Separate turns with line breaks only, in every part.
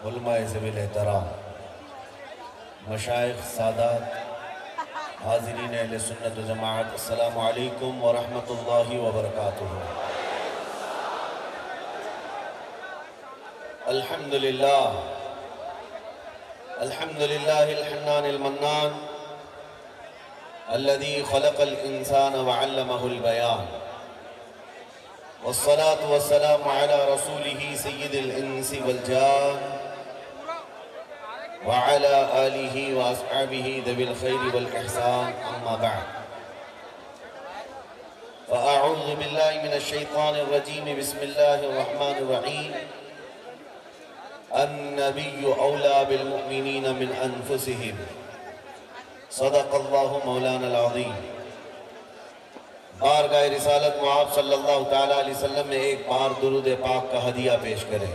علماء ذوی الاحترام، مشائخ، سادات، حاضرین اہل سنت و جماعت، السلام علیکم ورحمۃ اللہ وبرکاتہ۔ الحمدللہ الحنان المنان الذي خلق الإنسان وعلمه البيان، والصلاة والسلام على رسوله سيد الإنس والجان وعلى آله وأصحابه ذوي الخير والإحسان، أما بعد فأعوذ بالله من الشيطان الرجيم، بسم الله الرحمن الرحيم۔ النبي أولى بالمؤمنين من أنفسهم، صدق اللہ مولانا العظیم۔ بارگاہ رسالت معاب صلی اللہ تعالیٰ علیہ وسلم میں ایک بار درود پاک کا ہدیہ پیش کریں۔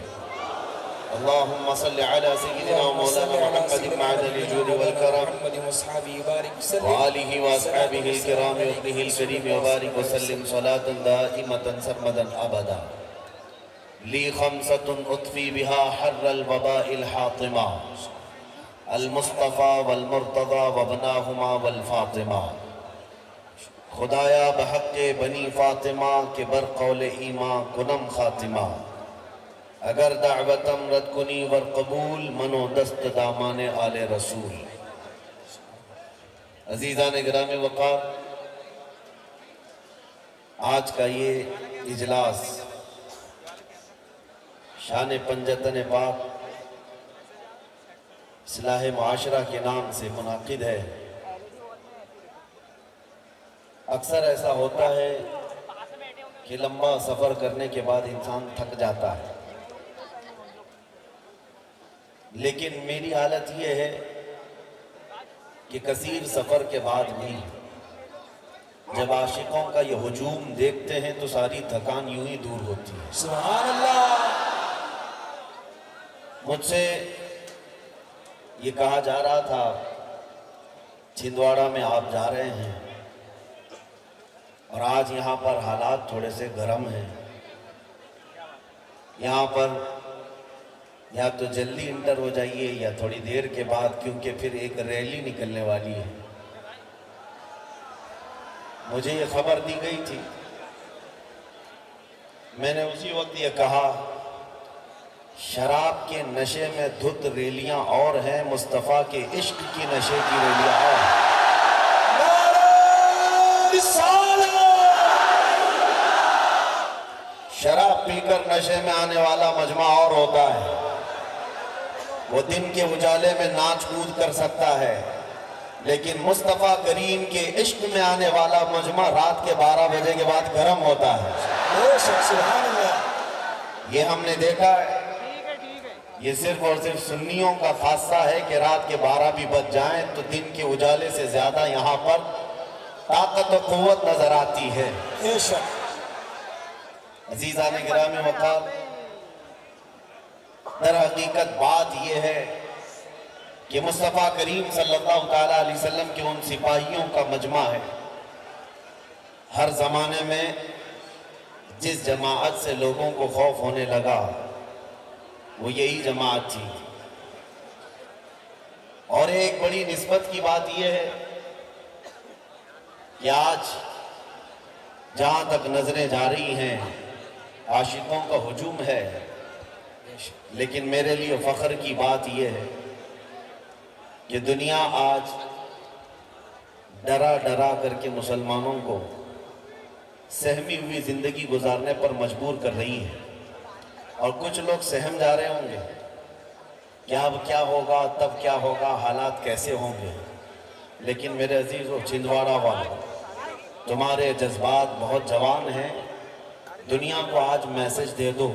اللہم صلی علی سیدنا مولانا محمد معدن الجود والکرم وآلہ واصحابہ الکرام وابنہ الکریم وبارک وسلم صلاة دائمة سرمدا ابدا۔ لی خمسۃ اطفی بہا حر الوباء الحاطمہ، المصطفیٰ والمرتضیٰ وابناہما والفاطمہ۔ خدایا بحق بنی فاطمہ کے برقول ایمان کنم خاتمہ، اگر دعوتم رد کنی ور قبول منو دست دامان آل رسول۔ عزیزان گرامی وقار، آج کا یہ اجلاس شان پنجتن پاک اصلاح معاشرہ کے نام سے منعقد ہے۔ اکثر ایسا ہوتا ہے کہ لمبا سفر کرنے کے بعد انسان تھک جاتا ہے، لیکن میری حالت یہ ہے کہ کثیر سفر کے بعد بھی جب عاشقوں کا یہ ہجوم دیکھتے ہیں تو ساری تھکان یوں ہی دور ہوتی ہے۔
سبحان اللہ۔
مجھ سے یہ کہا جا رہا تھا چھندواڑہ میں آپ جا رہے ہیں اور آج یہاں پر حالات تھوڑے سے گرم ہیں، یہاں پر یا تو جلدی انٹر ہو جائیے یا تھوڑی دیر کے بعد، کیونکہ پھر ایک ریلی نکلنے والی ہے۔ مجھے یہ خبر دی گئی تھی، میں نے اسی وقت یہ کہا شراب کے نشے میں دھت ریلیاں اور ہیں، مصطفیٰ کے عشق کی نشے کی ریلیاں اور ہیں۔ شراب پی کر نشے میں آنے والا مجمع اور ہوتا ہے، وہ دن کے اجالے میں ناچ کود کر سکتا ہے، لیکن مصطفیٰ کریم کے عشق میں آنے والا مجمع رات کے 12 بجے کے بعد گرم ہوتا ہے۔ یہ ہم نے دیکھا ہے، یہ صرف اور صرف سنیوں کا خاصہ ہے کہ رات کے 12 بھی بج جائیں تو دن کے اجالے سے زیادہ یہاں پر طاقت و قوت نظر آتی ہے۔ عزیزان گرامی وقار، در حقیقت بات یہ ہے کہ مصطفیٰ کریم صلی اللہ تعالیٰ علیہ وسلم کے ان سپاہیوں کا مجمع ہے۔ ہر زمانے میں جس جماعت سے لوگوں کو خوف ہونے لگا وہ یہی جماعت تھی، اور ایک بڑی نسبت کی بات یہ ہے کہ آج جہاں تک نظریں جا رہی ہیں عاشقوں کا ہجوم ہے، لیکن میرے لیے فخر کی بات یہ ہے کہ دنیا آج ڈرا ڈرا کر کے مسلمانوں کو سہمی ہوئی زندگی گزارنے پر مجبور کر رہی ہے، اور کچھ لوگ سہم جا رہے ہوں گے کہ اب کیا ہوگا، تب کیا ہوگا، حالات کیسے ہوں گے۔ لیکن میرے عزیزو چھندواڑہ والوں، تمہارے جذبات بہت جوان ہیں، دنیا کو آج میسج دے دو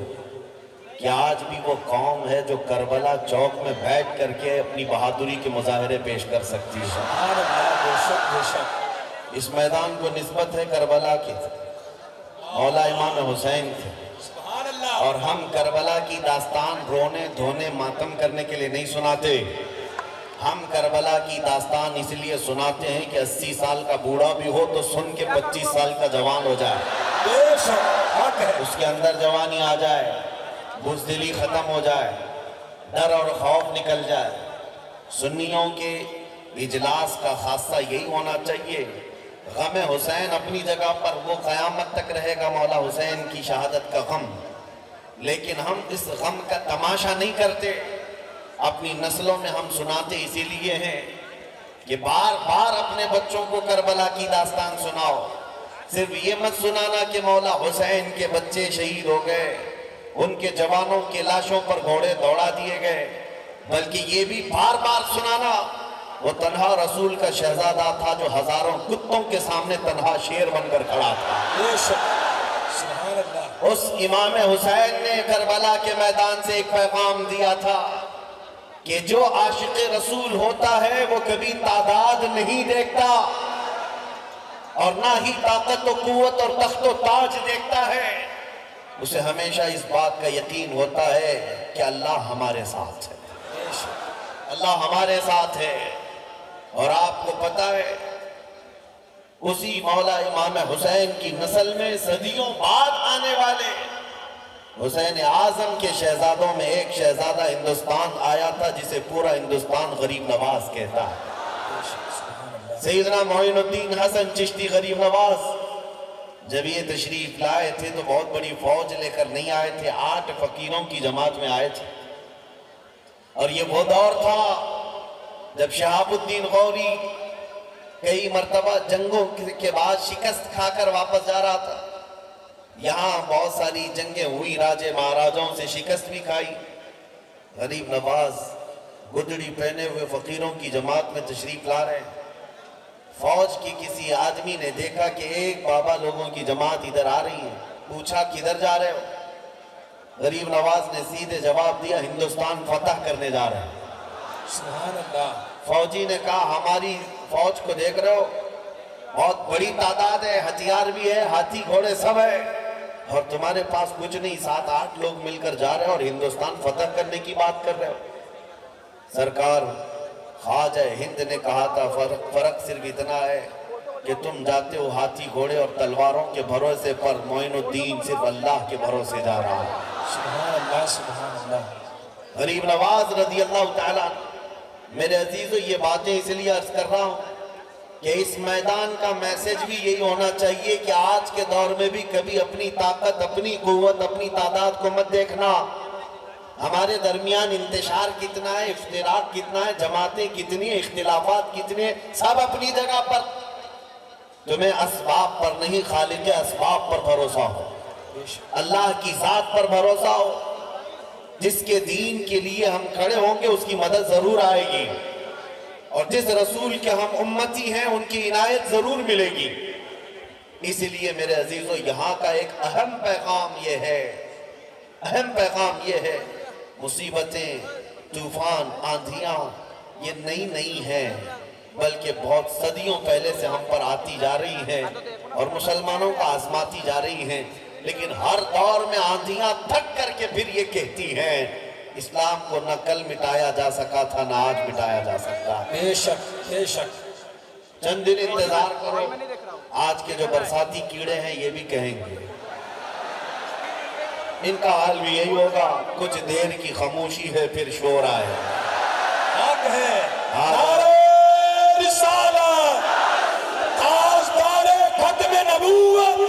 کہ آج بھی وہ قوم ہے جو کربلا چوک میں بیٹھ کر کے اپنی بہادری کے مظاہرے پیش کر سکتی ہے۔ اس میدان کو نسبت ہے کربلا کی، مولا امام حسین تھے، اور ہم کربلا کی داستان رونے دھونے ماتم کرنے کے لیے نہیں سناتے، ہم کربلا کی داستان اس لیے سناتے ہیں کہ 80 سال کا بوڑھا بھی ہو تو سن کے 25 سال کا جوان ہو جائے، اس کے اندر جوانی آ جائے، بزدلی ختم ہو جائے، ڈر اور خوف نکل جائے. سنیوں کے اجلاس کا خاصہ یہی ہونا چاہیے. غم حسین اپنی جگہ پر وہ قیامت تک رہے گا، مولا حسین کی شہادت کا غم، لیکن ہم اس غم کا تماشا نہیں کرتے. اپنی نسلوں میں ہم سناتے اسی لیے ہیں کہ بار بار اپنے بچوں کو کربلا کی داستان سناؤ. صرف یہ مت سنانا کہ مولا حسین کے بچے شہید ہو گئے، ان کے جوانوں کے لاشوں پر گھوڑے دوڑا دیے گئے، بلکہ یہ بھی بار بار سنانا وہ تنہا رسول کا شہزادہ تھا جو ہزاروں کتوں کے سامنے تنہا شیر بن کر کھڑا تھا. اس امام حسین نے کربلا کے میدان سے ایک پیغام دیا تھا کہ جو عاشق رسول ہوتا ہے وہ کبھی تعداد نہیں دیکھتا اور نہ ہی طاقت و قوت اور تخت و تاج دیکھتا ہے. اسے ہمیشہ اس بات کا یقین ہوتا ہے کہ اللہ ہمارے ساتھ ہے، اللہ ہمارے ساتھ ہے. اور آپ کو پتہ ہے اسی مولا امام حسین کی نسل میں صدیوں بعد آنے والے حسین اعظم کے شہزادوں میں ایک شہزادہ ہندوستان آیا تھا جسے پورا ہندوستان غریب نواز کہتا ہے. سیدنا معین الدین حسن چشتی غریب نواز جب یہ تشریف لائے تھے تو بہت بڑی فوج لے کر نہیں آئے تھے، 8 فقیروں کی جماعت میں آئے تھے. اور یہ وہ دور تھا جب شہاب الدین غوری کئی مرتبہ جنگوں کے بعد شکست کھا کر واپس جا رہا تھا. یہاں بہت ساری جنگیں ہوئی، راجے مہاراجوں سے شکست بھی کھائی. غریب نواز گدڑی پہنے ہوئے فقیروں کی جماعت میں تشریف لا رہے ہیں. فوج کی کسی آدمی نے دیکھا کہ ایک بابا لوگوں کی جماعت ادھر آ رہی ہے، پوچھا کدھر جا رہے ہو؟ غریب نواز نے سیدھے جواب دیا ہندوستان فتح کرنے جا رہے ہیں.
سبحان اللہ.
فوجی نے کہا ہماری فوج کو دیکھ رہے ہو، بہت بڑی تعداد ہے، ہتھیار بھی ہے، ہاتھی گھوڑے سب ہے، اور تمہارے پاس کچھ نہیں، 7-8 لوگ مل کر جا رہے ہیں اور ہندوستان فتح کرنے کی بات کر رہے ہو. سرکار خواجہ ہند نے کہا تھا فرق صرف اتنا ہے کہ تم جاتے ہو ہاتھی گھوڑے اور تلواروں کے بھروسے پر، معین الدین صرف اللہ کے بھروسے جا رہا ہے.
سبحان اللہ سبحان اللہ.
غریب نواز رضی اللہ تعالیٰ. میرے عزیزو یہ باتیں اس لیے عرض کر رہا ہوں کہ اس میدان کا میسج بھی یہی ہونا چاہیے کہ آج کے دور میں بھی کبھی اپنی طاقت، اپنی قوت، اپنی تعداد کو مت دیکھنا. ہمارے درمیان انتشار کتنا ہے، افتراق کتنا ہے، جماعتیں کتنی ہیں، اختلافات کتنے ہیں، سب اپنی جگہ پر. تمہیں اسباب پر نہیں خالق اسباب پر بھروسہ ہو، اللہ کی ذات پر بھروسہ ہو. جس کے دین کے لیے ہم کھڑے ہوں گے اس کی مدد ضرور آئے گی، اور جس رسول کے ہم امتی ہیں ان کی عنایت ضرور ملے گی. اس لیے میرے عزیزو یہاں کا ایک اہم پیغام یہ ہے، مصیبتیں، طوفان، آندھیاں یہ نئی ہیں، بلکہ بہت صدیوں پہلے سے ہم پر آتی جا رہی ہیں اور مسلمانوں کا آزماتی جا رہی ہیں. لیکن ہر دور میں آندھیاں تھک کر کے پھر یہ کہتی ہیں اسلام کو نہ کل مٹایا جا سکا تھا نہ آج مٹایا جا سکتا.
بے شک بے شک.
چند دن انتظار کرو، آج کے جو برساتی کیڑے ہیں یہ بھی کہیں گے، ان کا حال بھی یہی ہوگا، کچھ دیر کی خاموشی ہے پھر شور آئے.
حق ہے.
نعرہ
رسالت، تاجدار ختم نبوت.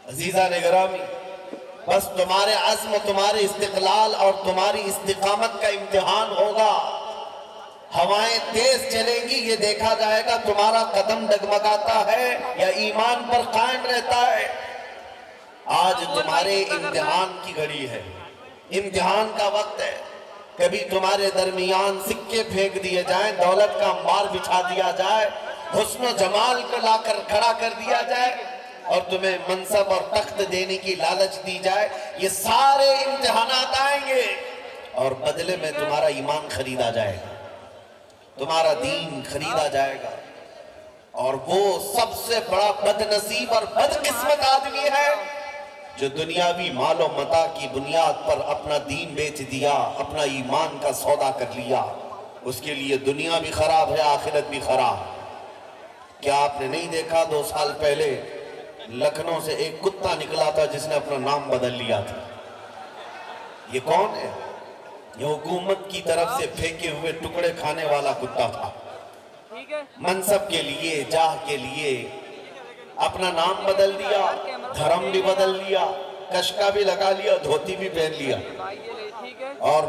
عزیزان گرامی، بس تمہارے عزم، تمہارے استقلال اور تمہاری استقامت کا امتحان ہوگا. ہوائیں تیز چلیں گی، یہ دیکھا جائے گا تمہارا قدم ڈگمگاتا ہے یا ایمان پر قائم رہتا ہے. آج تمہارے امتحان کی گھڑی ہے، امتحان کا وقت ہے. کبھی تمہارے درمیان سکے پھینک دیے جائیں، دولت کا انبار بچھا دیا جائے، حسن و جمال کو لا کر کھڑا کر دیا جائے اور تمہیں منصب اور تخت دینے کی لالچ دی جائے. یہ سارے امتحانات آئیں گے اور بدلے میں تمہارا ایمان خریدا جائے گا، تمہارا دین خریدا جائے گا. اور وہ سب سے بڑا بد نصیب اور بد قسمت آدمی ہے جو دنیاوی مال و متاع کی بنیاد پر اپنا دین بیچ دیا، اپنا ایمان کا سودا کر لیا. اس کے لیے دنیا بھی خراب ہے، آخرت بھی خراب. کیا آپ نے نہیں دیکھا 2 سال پہلے لکھنؤ سے ایک کتا نکلا تھا جس نے اپنا نام بدل لیا تھا؟ یہ کون ہے؟ یہ حکومت کی طرف سے پھینکے ہوئے ٹکڑے کھانے والا کتا تھا۔ منصب کے لیے، جاہ کے لیے اپنا نام بدل دیا، دھرم بھی بدل لیا، کشکا بھی لگا لیا، دھوتی بھی پہن لیا۔ اور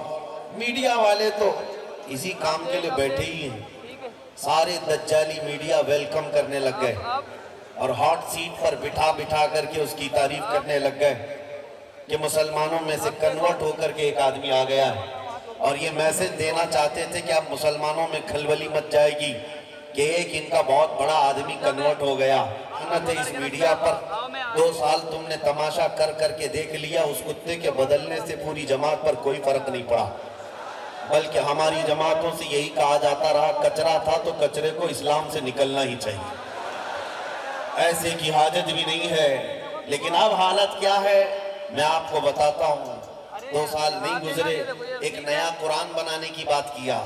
میڈیا والے تو اسی کام کے لیے بیٹھے ہی ہیں۔ سارے دجالی میڈیا ویلکم کرنے لگ گئے اور ہاٹ سیٹ پر بٹھا بٹھا کر کے اس کی تعریف کرنے لگ گئے کہ مسلمانوں میں سے کنورٹ ہو کر کے ایک آدمی آ گیا ہے، اور یہ میسج دینا چاہتے تھے کہ اب مسلمانوں میں کھلبلی مچ جائے گی کہ ایک ان کا بہت بڑا آدمی کنورٹ ہو گیا۔ لعنت ہے اس میڈیا پر، 2 سال تم نے تماشا کر کر کے دیکھ لیا، اس کتے کے بدلنے سے پوری جماعت پر کوئی فرق نہیں پڑا، بلکہ ہماری جماعتوں سے یہی کہا جاتا رہا کچرا تھا تو کچرے کو اسلام سے نکلنا ہی چاہیے، ایسے کی حاجت بھی نہیں ہے۔ لیکن اب حالت کیا ہے میں آپ کو بتاتا ہوں۔ 2 سال نہیں گزرے، ایک نیا قرآن بنانے کی بات کیا،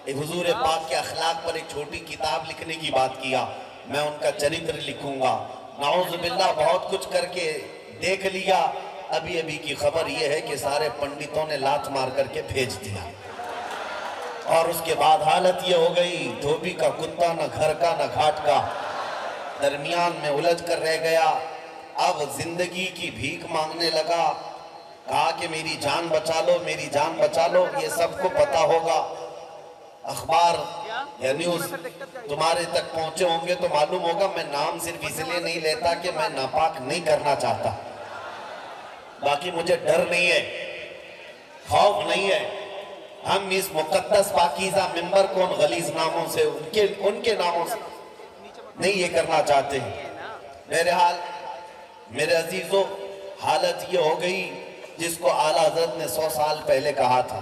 ایک حضور پاک کے اخلاق پر ایک چھوٹی کتاب لکھنے کی بات کیا، میں ان کا چرتر لکھوں گا۔ نعوذ باللہ بہت کچھ کر کے دیکھ لیا، ابھی کی خبر یہ ہے کہ سارے پنڈتوں نے لات مار کر کے بھیج دیا، اور اس کے بعد حالت یہ ہو گئی دھوبی کا کتا، نہ گھر کا نہ گھاٹ کا، درمیان میں الجھ کر رہ گیا۔ اب زندگی کی بھیک مانگنے لگا، کہا کہ میری جان بچا لو، میری جان بچا لو۔ یہ سب کو پتا ہوگا، اخبار یا نیوز تمہارے تک پہنچے ہوں گے تو معلوم ہوگا۔ میں نام صرف اس لیے نہیں لیتا کہ میں ناپاک نہیں کرنا چاہتا، باقی مجھے ڈر نہیں ہے، خوف نہیں ہے۔ ہم اس مقدس پاکیزہ منبر کو ان غلیظ ناموں سے، ان کے ناموں سے نہیں یہ کرنا چاہتے ہیں۔ بہرحال میرے عزیزو، حالت یہ ہو گئی جس کو اعلیٰ حضرت نے 100 سال پہلے کہا تھا،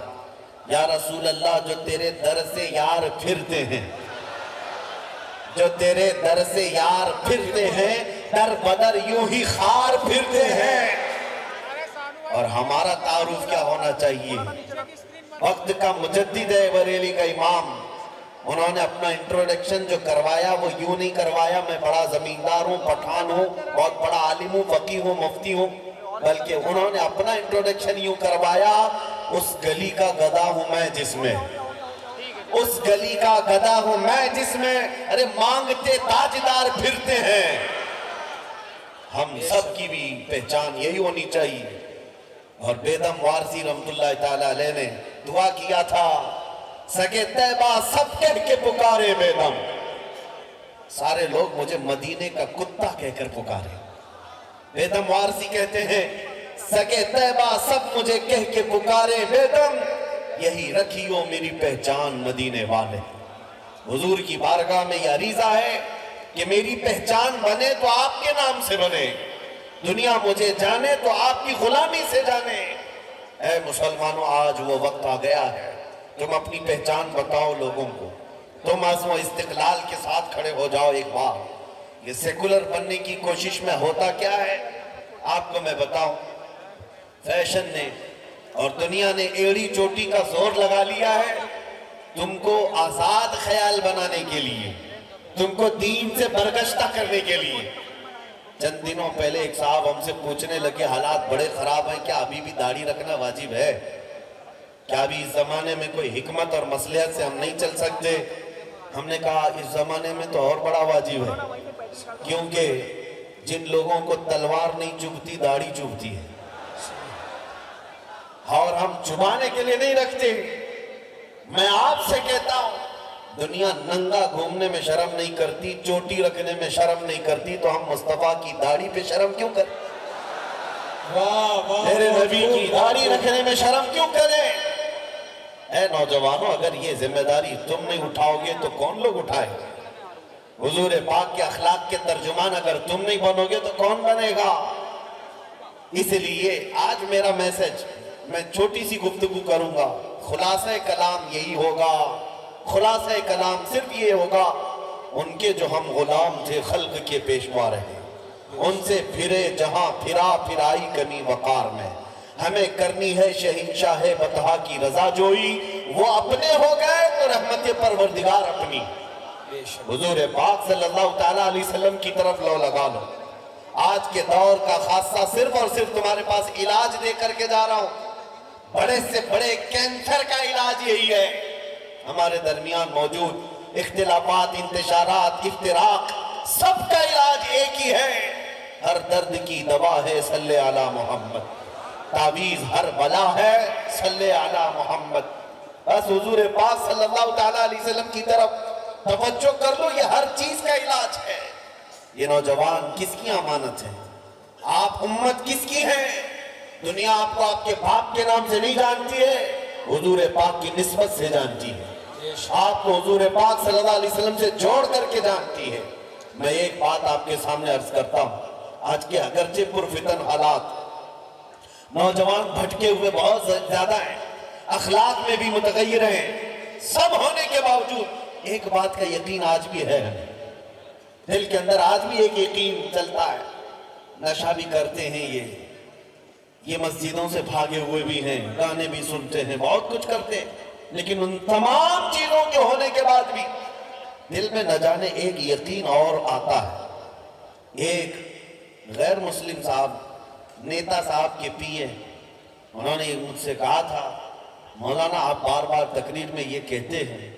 یا رسول اللہ جو تیرے در سے یار پھرتے ہیں، جو تیرے در سے یار پھرتے ہیں، در بدر یوں ہی خار پھرتے ہیں۔ اور ہمارا تعارف کیا ہونا چاہیے؟ وقت کا مجدد ہے، بریلی کا امام، انہوں نے اپنا انٹروڈکشن جو کروایا وہ یوں نہیں کروایا میں بڑا زمیندار ہوں، پٹھان ہوں، بہت بڑا عالم ہوں، فقیہ ہوں، مفتی ہوں، بلکہ انہوں نے اپنا انٹروڈکشن یوں کروایا، اس گلی کا گدھا ہوں میں جس میں، اس گلی کا گدھا ہوں میں جس میں، ارے مانگتے تاجدار پھرتے ہیں۔ ہم سب کی بھی پہچان یہی ہونی چاہیے۔ اور بیدم وارثی رحمت اللہ تعالیٰ علیہ نے دعا کیا تھا، سگے طیبہ سب کہہ کے پکارے بیدم، سارے لوگ مجھے مدینے کا کتا کہہ کر پکارے۔ بیدم وارثی کہتے ہیں، سگے طیبہ سب مجھے کہہ کے پکارے بیدم، یہی رکھیو میری پہچان مدینے والے۔ حضور کی بارگاہ میں یہ عریضہ ہے کہ میری پہچان بنے تو آپ کے نام سے بنے، دنیا مجھے جانے تو آپ کی غلامی سے جانے۔ اے مسلمانوں، آج وہ وقت آ گیا ہے، تم اپنی پہچان بتاؤ لوگوں کو، تم عزم و استقلال کے ساتھ کھڑے ہو جاؤ ایک بار۔ یہ سیکولر بننے کی کوشش میں ہوتا کیا ہے آپ کو میں بتاؤں، فیشن نے اور دنیا نے ایڑی چوٹی کا زور لگا لیا ہے تم کو آزاد خیال بنانے کے لیے، تم کو دین سے برگشتہ کرنے کے لیے۔ چند دنوں پہلے ایک صاحب ہم سے پوچھنے لگے حالات بڑے خراب ہیں، کیا ابھی بھی داڑھی رکھنا واجب ہے؟ کیا ابھی اس زمانے میں کوئی حکمت اور مصلحت سے ہم نہیں چل سکتے؟ ہم نے کہا اس زمانے میں تو اور بڑا واجب ہے، کیونکہ جن لوگوں کو تلوار نہیں چبھتی داڑھی چبھتی ہے، اور ہم چھپانے کے لیے نہیں رکھتے۔ میں آپ سے کہتا ہوں دنیا ننگا گھومنے میں شرم نہیں کرتی، چوٹی رکھنے میں شرم نہیں کرتی، تو ہم مصطفیٰ کی داڑھی پہ شرم کیوں کریں؟ میرے نبی کی داڑھی رکھنے میں شرم کیوں کریں؟ اے نوجوانوں، اگر یہ ذمہ داری تم نہیں اٹھاؤ گے تو کون لوگ اٹھائے؟ حضور پاک کے اخلاق کے ترجمان اگر تم نہیں بنو گے تو کون بنے گا؟ اس لیے آج میرا میسج، میں چھوٹی سی گفتگو کروں گا، خلاصہ کلام یہی ہوگا، خلاصہ کلام صرف یہ ہوگا، ان کے جو ہم غلام تھے خلق کے پیشوا رہے، ان سے پھرے جہاں پھرا پھرائی کمی وقار میں، ہمیں کرنی ہے شہنشاہ بطحا کی رضا جوئی، وہ اپنے ہو گئے تو رحمت پروردگار اپنی۔ حضور پاک صلی اللہ تعالیٰ علیہ وسلم کی طرف لو لگا لو۔ آج کے دور کا خاصہ صرف اور صرف تمہارے پاس علاج دے کر کے جا رہا ہوں، بڑے سے بڑے کینسر کا علاج یہی ہے. ہمارے درمیان موجود اختلافات، انتشارات، افتراق، سب کا علاج ایک ہی ہے. ہر درد کی دوا ہے صلی علی محمد، تعویذ ہر بلا ہے صلی علی محمد. بس حضور پاک صلی اللہ تعالیٰ علیہ وسلم کی طرف توجہ کر لو، یہ ہر چیز کا علاج ہے. یہ نوجوان کس کی امانت ہے؟ آپ امت کس کی ہیں؟ دنیا آپ کو آپ کے باپ کے نام سے نہیں جانتی ہے، حضور پاک کی نسبت سے جانتی ہے. آپ کو حضور پاک صلی اللہ علیہ وسلم سے جوڑ کر کے جانتی ہے. میں ایک بات آپ کے سامنے عرض کرتا ہوں. آج کے اگرچہ پرفتن حالات، نوجوان بھٹکے ہوئے بہت زیادہ ہیں، اخلاق میں بھی متغیر ہیں، سب ہونے کے باوجود ایک بات کا یقین آج بھی ہے، دل کے اندر آج بھی ایک یقین چلتا ہے. نشہ بھی کرتے ہیں، یہ مسجدوں سے بھاگے ہوئے بھی ہیں، گانے بھی سنتے ہیں، بہت کچھ کرتے ہیں، لیکن ان تمام چیزوں کے ہونے کے بعد بھی دل میں نہ جانے ایک یقین اور آتا ہے. ایک غیر مسلم صاحب، نیتا صاحب کے پیے، انہوں نے مجھ سے کہا تھا مولانا آپ بار بار تقریر میں یہ کہتے ہیں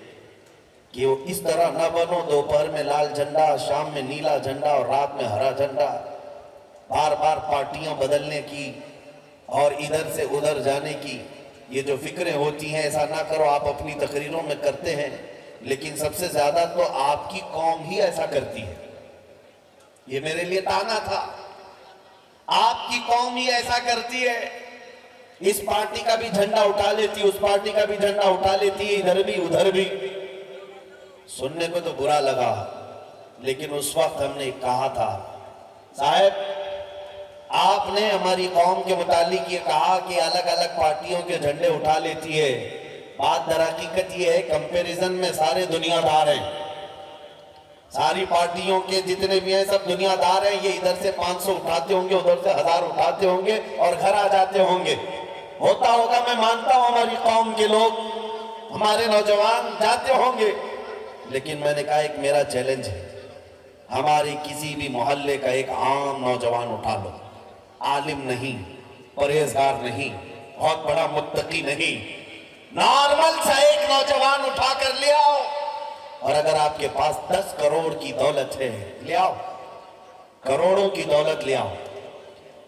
کہ وہ اس طرح نہ بنو، دوپہر میں لال جھنڈا، شام میں نیلا جھنڈا اور رات میں ہرا جھنڈا. بار بار پارٹیاں بدلنے کی اور ادھر سے ادھر جانے کی یہ جو فکریں ہوتی ہیں، ایسا نہ کرو. آپ اپنی تقریروں میں کرتے ہیں، لیکن سب سے زیادہ تو آپ کی قوم ہی ایسا کرتی ہے. یہ میرے لیے تانا تھا، آپ کی قوم ہی ایسا کرتی ہے. اس پارٹی کا بھی جھنڈا اٹھا لیتی، اس پارٹی کا بھی جھنڈا اٹھا لیتی، ادھر بھی ادھر بھی. سننے کو تو برا لگا، لیکن اس وقت ہم نے کہا تھا صاحب آپ نے ہماری قوم کے متعلق یہ کہا کہ الگ الگ پارٹیوں کے جھنڈے اٹھا لیتی ہے. بات در حقیقت یہ ہے، کمپیریزن میں سارے دنیا دار ہیں، ساری پارٹیوں کے جتنے بھی ہیں سب دنیا دار ہیں. یہ ادھر سے 500 اٹھاتے ہوں گے، ادھر سے 1000 اٹھاتے ہوں گے اور گھر آ جاتے ہوں گے. ہوتا ہوگا، میں مانتا ہوں ہماری قوم کے لوگ، ہمارے نوجوان جاتے ہوں گے. لیکن میں نے کہا ایک میرا چیلنج ہے، ہمارے کسی بھی محلے کا ایک عام نوجوان اٹھا لو، عالم نہیں، پرہیزگار نہیں، بہت بڑا متقی نہیں، نارمل سا ایک نوجوان اٹھا کر لے آؤ. اور اگر آپ کے پاس 10 کروڑ کی دولت ہے، لے آؤ، کروڑوں کی دولت لے آؤ.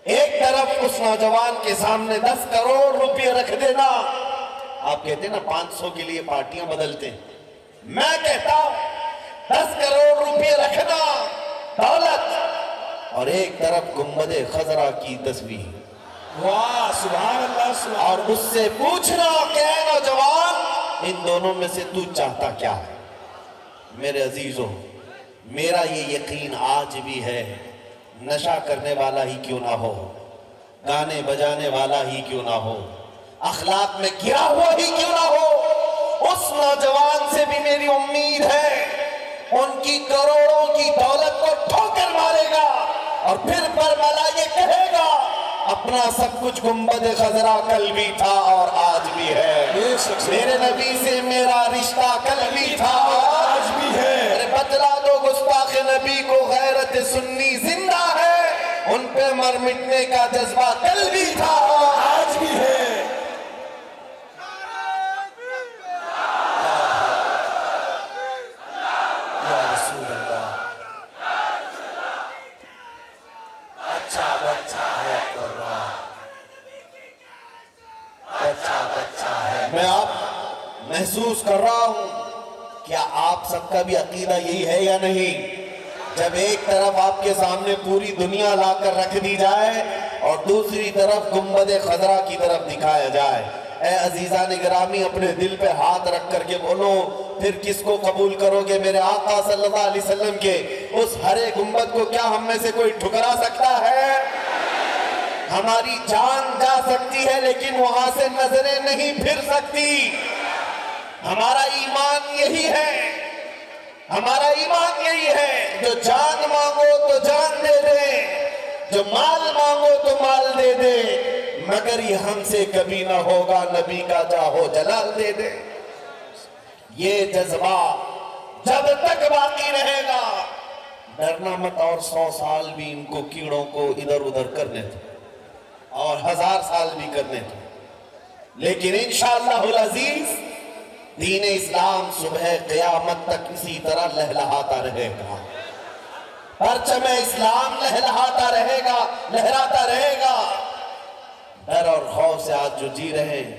ایک طرف اس نوجوان کے سامنے 10 کروڑ روپے رکھ دینا. آپ کہتے ہیں نا 500 کے لیے پارٹیاں بدلتے ہیں، میں کہتا ہوں 10 کروڑ روپے رکھنا دولت، اور ایک طرف گنبد خضرا کی تصویر،
واہ سبحان اللہ سبحان.
اور اس سے پوچھنا کہ اے نوجوان ان دونوں میں سے تو چاہتا کیا ہے؟ میرے عزیزوں، میرا یہ یقین آج بھی ہے، نشہ کرنے والا ہی کیوں نہ ہو، گانے بجانے والا ہی کیوں نہ ہو، اخلاق میں گرا ہوا ہی کیوں نہ ہو، اس نوجوان سے بھی میری امید ہے ان کی کروڑوں کی دولت کو ٹھوکر مارے گا اور پھر برملا یہ کہے گا اپنا سب کچھ گنبد خضرا کل بھی تھا اور آج بھی ہے، میرے نبی سے میرا رشتہ کل بھی تھا اور آج بھی ہے. بتلا دو گستاخ نبی کو غیرت سنی زندہ ہے، ان پہ مر مٹنے کا جذبہ کل بھی تھا اور آج بھی ہے.
یا رسول اللہ. اچھا بچہ ہے قرآن، اچھا بچہ ہے.
میں آپ محسوس کر رہا ہوں، کیا آپ سب کا بھی عقیدہ یہی ہے یا نہیں؟ جب ایک طرف آپ کے سامنے پوری دنیا لا کر رکھ دی جائے اور دوسری طرف گنبد خضرا کی طرف دکھایا جائے، اے عزیزان گرامی اپنے دل پہ ہاتھ رکھ کر کے بولو، پھر کس کو قبول کرو گے؟ میرے آقا صلی اللہ علیہ وسلم کے اس ہرے گنبد کو کیا ہم میں سے کوئی ٹھکرا سکتا ہے؟ ہماری جان جا سکتی ہے لیکن وہاں سے نظریں نہیں پھر سکتی. ہمارا ایمان یہی ہے، ہمارا ایمان یہی ہے، جو جان مانگو تو جان دے دے، جو مال مانگو تو مال دے دے، مگر یہ ہم سے کبھی نہ ہوگا نبی کا جاہو جلال دے دے. یہ جذبہ جب تک باقی رہے گا، ڈرنا مت. اور 100 سال بھی ان کو کیڑوں کو ادھر ادھر کرنے دو اور 1000 سال بھی کرنے دو. لیکن انشاءاللہ العزیز دین اسلام صبح قیامت تک اسی طرح لہلہاتا رہے گا، پرچم اسلام لہلہاتا رہے گا، لہراتا رہے گا۔ ڈر اور خوف سے آج جو جی رہے ہیں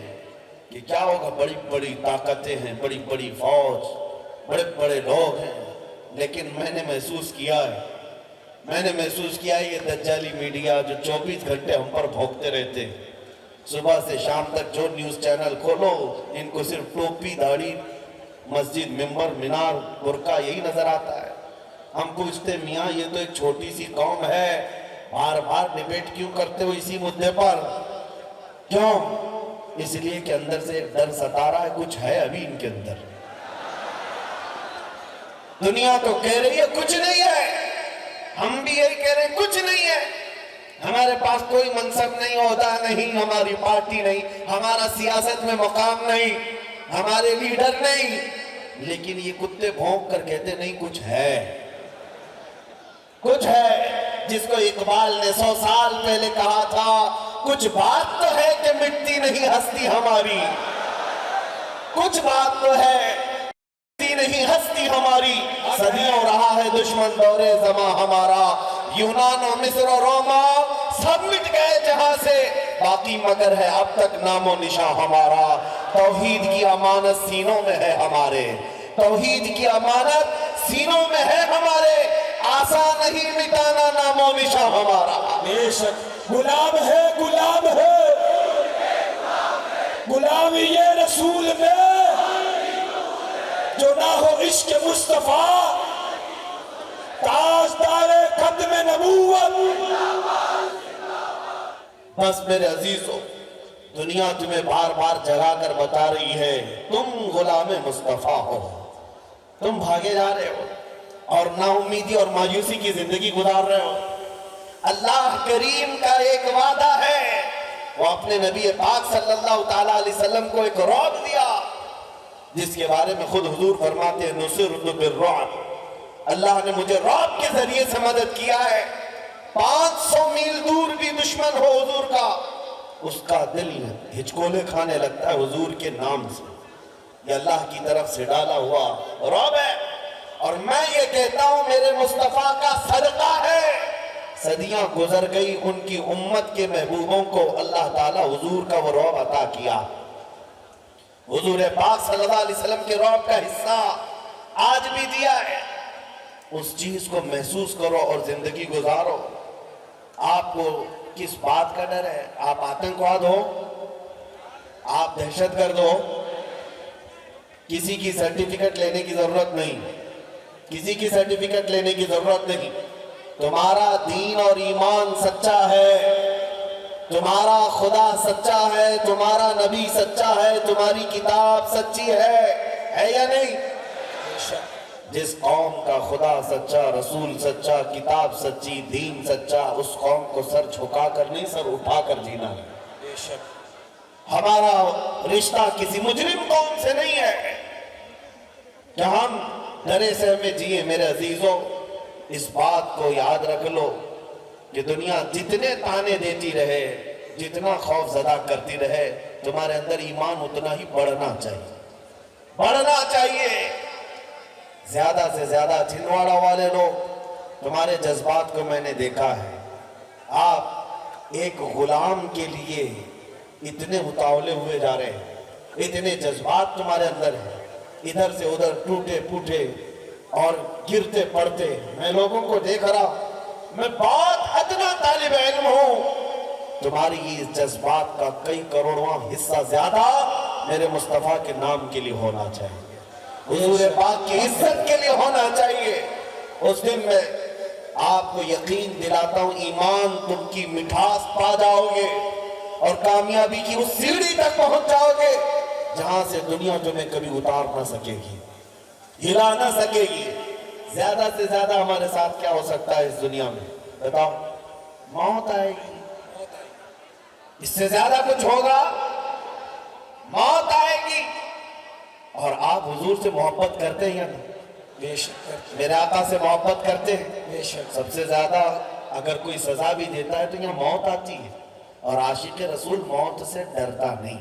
کہ کیا ہوگا، بڑی بڑی طاقتیں ہیں، بڑی بڑی فوج، بڑے بڑے لوگ ہیں، لیکن میں نے محسوس کیا ہے یہ دجالی میڈیا جو 24 گھنٹے ہم پر بھونکتے رہتے ہیں، صبح سے شام تک جو نیوز چینل کھولو ان کو صرف ٹوپی، داڑھی، مسجد، ممبر، مینار، برقع یہی نظر آتا ہے۔ ہم پوچھتے میاں یہ تو ایک چھوٹی سی قوم ہے، بار بار ڈیبیٹ کیوں کرتے ہو اسی مدعے پر؟ کیوں؟ اس لیے کہ اندر سے ایک ڈر ستا رہا ہے، کچھ ہے ابھی ان کے اندر۔ دنیا تو کہہ رہی ہے کچھ نہیں ہے، ہم بھی یہی کہہ رہے ہیں کچھ نہیں ہے، ہمارے پاس کوئی منصب نہیں، عہدہ نہیں، ہماری پارٹی نہیں، ہمارا سیاست میں مقام نہیں، ہمارے لیڈر نہیں، لیکن یہ کتے بھونک کر کہتے نہیں کچھ ہے، کچھ ہے، جس کو اقبال نے 100 سال پہلے کہا تھا، کچھ بات تو ہے کہ مٹتی نہیں ہستی ہماری، کچھ بات تو ہے مٹتی نہیں ہستی ہماری، صدیوں رہا ہے دشمن دور زماں ہمارا، یونان و مصر و روما سب مٹ گئے جہاں سے، باقی مگر ہے اب تک نام و نشان ہمارا، توحید کی امانت سینوں میں ہے ہمارے، توحید کی امانت سینوں میں ہے ہمارے، آسان نہیں مٹانا نام و نشان ہمارا۔
بے شک غلام ہے، غلام ہے، غلامی یہ رسول میں جو نہ ہو عشق مصطفیٰ، تاجدار ختم نبوت۔
بس میرے عزیزو، دنیا تمہیں بار بار جگا کر بتا رہی ہے تم غلام مصطفیٰ ہو، تم بھاگے جا رہے ہو اور نا امیدی اور مایوسی کی زندگی گزار رہے ہو۔ اللہ کریم کا ایک وعدہ ہے، وہ اپنے نبی پاک صلی اللہ تعالیٰ علیہ وسلم کو ایک رعب دیا، جس کے بارے میں خود حضور فرماتے ہیں نصرت بالرعب، اللہ نے مجھے رعب کے ذریعے سے مدد کیا ہے، 500 میل دور بھی دشمن ہو حضور کا، اس کا دل ہچکولے کھانے لگتا ہے حضور کے نام سے، یہ اللہ کی طرف سے ڈالا ہوا رعب ہے۔ اور میں یہ کہتا ہوں میرے مصطفیٰ کا صدقہ ہے، صدیاں گزر گئی، ان کی امت کے محبوبوں کو اللہ تعالیٰ حضور کا وہ رعب عطا کیا، حضور پاک صلی اللہ علیہ وسلم کے رعب کا حصہ آج بھی دیا ہے، اس چیز کو محسوس کرو اور زندگی گزارو۔ آپ کو کس بات کا ڈر ہے؟ آپ آتنکواد ہو، آپ دہشت گرد ہو، کسی کی سرٹیفکیٹ لینے کی ضرورت نہیں، کسی کی سرٹیفکیٹ لینے کی ضرورت نہیں، تمہارا دین اور ایمان سچا ہے، تمہارا خدا سچا ہے، تمہارا نبی سچا ہے، تمہاری کتاب سچی ہے یا نہیں؟ جس قوم کا خدا سچا، رسول سچا، کتاب سچی، دین سچا، اس قوم کو سر جھکا کر نہیں سر اٹھا کر جینا ہے۔ ہمارا رشتہ کسی مجرم قوم سے نہیں ہے کہ ہم ڈرے سہمے جیے۔ میرے عزیزوں، اس بات کو یاد رکھ لو کہ دنیا جتنے تانے دیتی رہے، جتنا خوف زدہ کرتی رہے، تمہارے اندر ایمان اتنا ہی بڑھنا چاہیے، بڑھنا چاہیے۔ زیادہ سے زیادہ چھندواڑہ والے لوگ، تمہارے جذبات کو میں نے دیکھا ہے، آپ ایک غلام کے لیے اتنے اتاولے ہوئے جا رہے ہیں، اتنے جذبات تمہارے اندر ہیں، ادھر سے ادھر ٹوٹے پھوٹے اور گرتے پڑتے۔ میں لوگوں کو دیکھ رہا، میں بہت ادنا طالب علم ہوں، تمہاری اس جذبات کا کئی کروڑواں حصہ زیادہ میرے مصطفیٰ کے نام کے لیے ہونا چاہیے، حضور پاک کی عزت کے لیے ہونا چاہیے۔ اس دن میں آپ کو یقین دلاتا ہوں ایمان تم کی مٹھاس پا جاؤ گے اور کامیابی کی اس سیڑھی تک پہنچ جاؤ گے جہاں سے دنیا تمہیں کبھی اتار نہ سکے گی، ہلا نہ سکے گی۔ زیادہ سے زیادہ ہمارے ساتھ کیا ہو سکتا ہے اس دنیا میں؟ بتاؤ، موت آئے گی، اس سے زیادہ کچھ ہوگا؟ موت آئے گی۔ اور آپ حضور سے محبت کرتے ہیں یا نہیں؟
بے شک
میرے آقا سے محبت کرتے ہیں؟
بے شک۔
سب سے زیادہ اگر کوئی سزا بھی دیتا ہے تو یہاں موت آتی ہے، اور عاشق رسول موت سے ڈرتا نہیں۔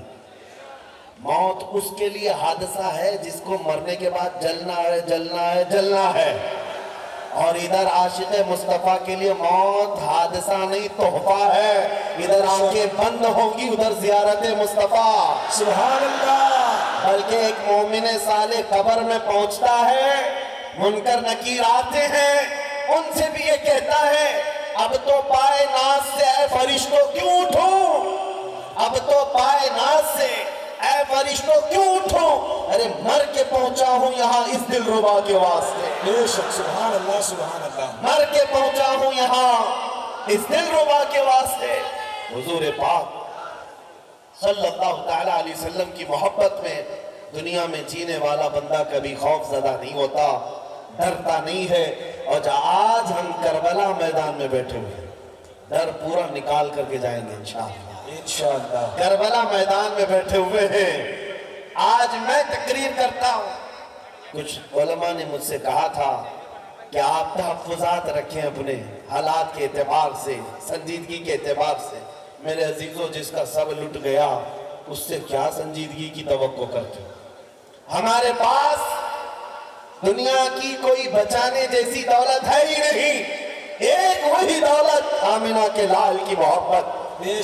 موت اس کے لیے حادثہ ہے جس کو مرنے کے بعد جلنا ہے جلنا ہے جلنا ہے، اور ادھر عاشق مصطفیٰ کے لیے موت حادثہ نہیں تحفہ ہے، ادھر آنکھیں بند ہوں گی ادھر زیارت مصطفیٰ۔
سبحان اللہ۔
بلکہ ایک مومن صالح قبر میں پہنچتا ہے، منکر نکیر آتے ہیں، ان سے بھی یہ کہتا ہے اب تو پائے ناز سے اے فرشتوں کیوں اٹھوں، اب تو پائے ناز سے اے فرشتوں کیوں اٹھوں، ارے مر کے پہنچا ہوں یہاں اس دلربا کے واسطے،
بے شک، سبحان اللہ سبحان اللہ۔
مر کے پہنچا ہوں یہاں اس دلربا کے واسطے۔ حضور پاک صلی اللہ تعالیٰ علیہ وسلم کی محبت میں دنیا میں جینے والا بندہ کبھی خوف زدہ نہیں ہوتا، ڈرتا نہیں ہے، اور آج ہم کربلا میدان میں بیٹھے ہوئے ہیں، ڈر پورا نکال کر کے جائیں گے انشاءاللہ۔
انشاءاللہ۔
کربلا میدان میں بیٹھے ہوئے ہیں، آج میں تقریر کرتا ہوں، کچھ علماء نے مجھ سے کہا تھا کہ آپ تحفظات رکھیں اپنے حالات کے اعتبار سے، سنجیدگی کے اعتبار سے۔ میرے عزیزوں، جس کا سب لٹ گیا اس سے کیا سنجیدگی کی توقع کرتے ہو؟ ہمارے پاس دنیا کی کوئی بچانے جیسی دولت ہے ہی نہیں، ایک وہی دولت آمنہ کے لال کی محبت،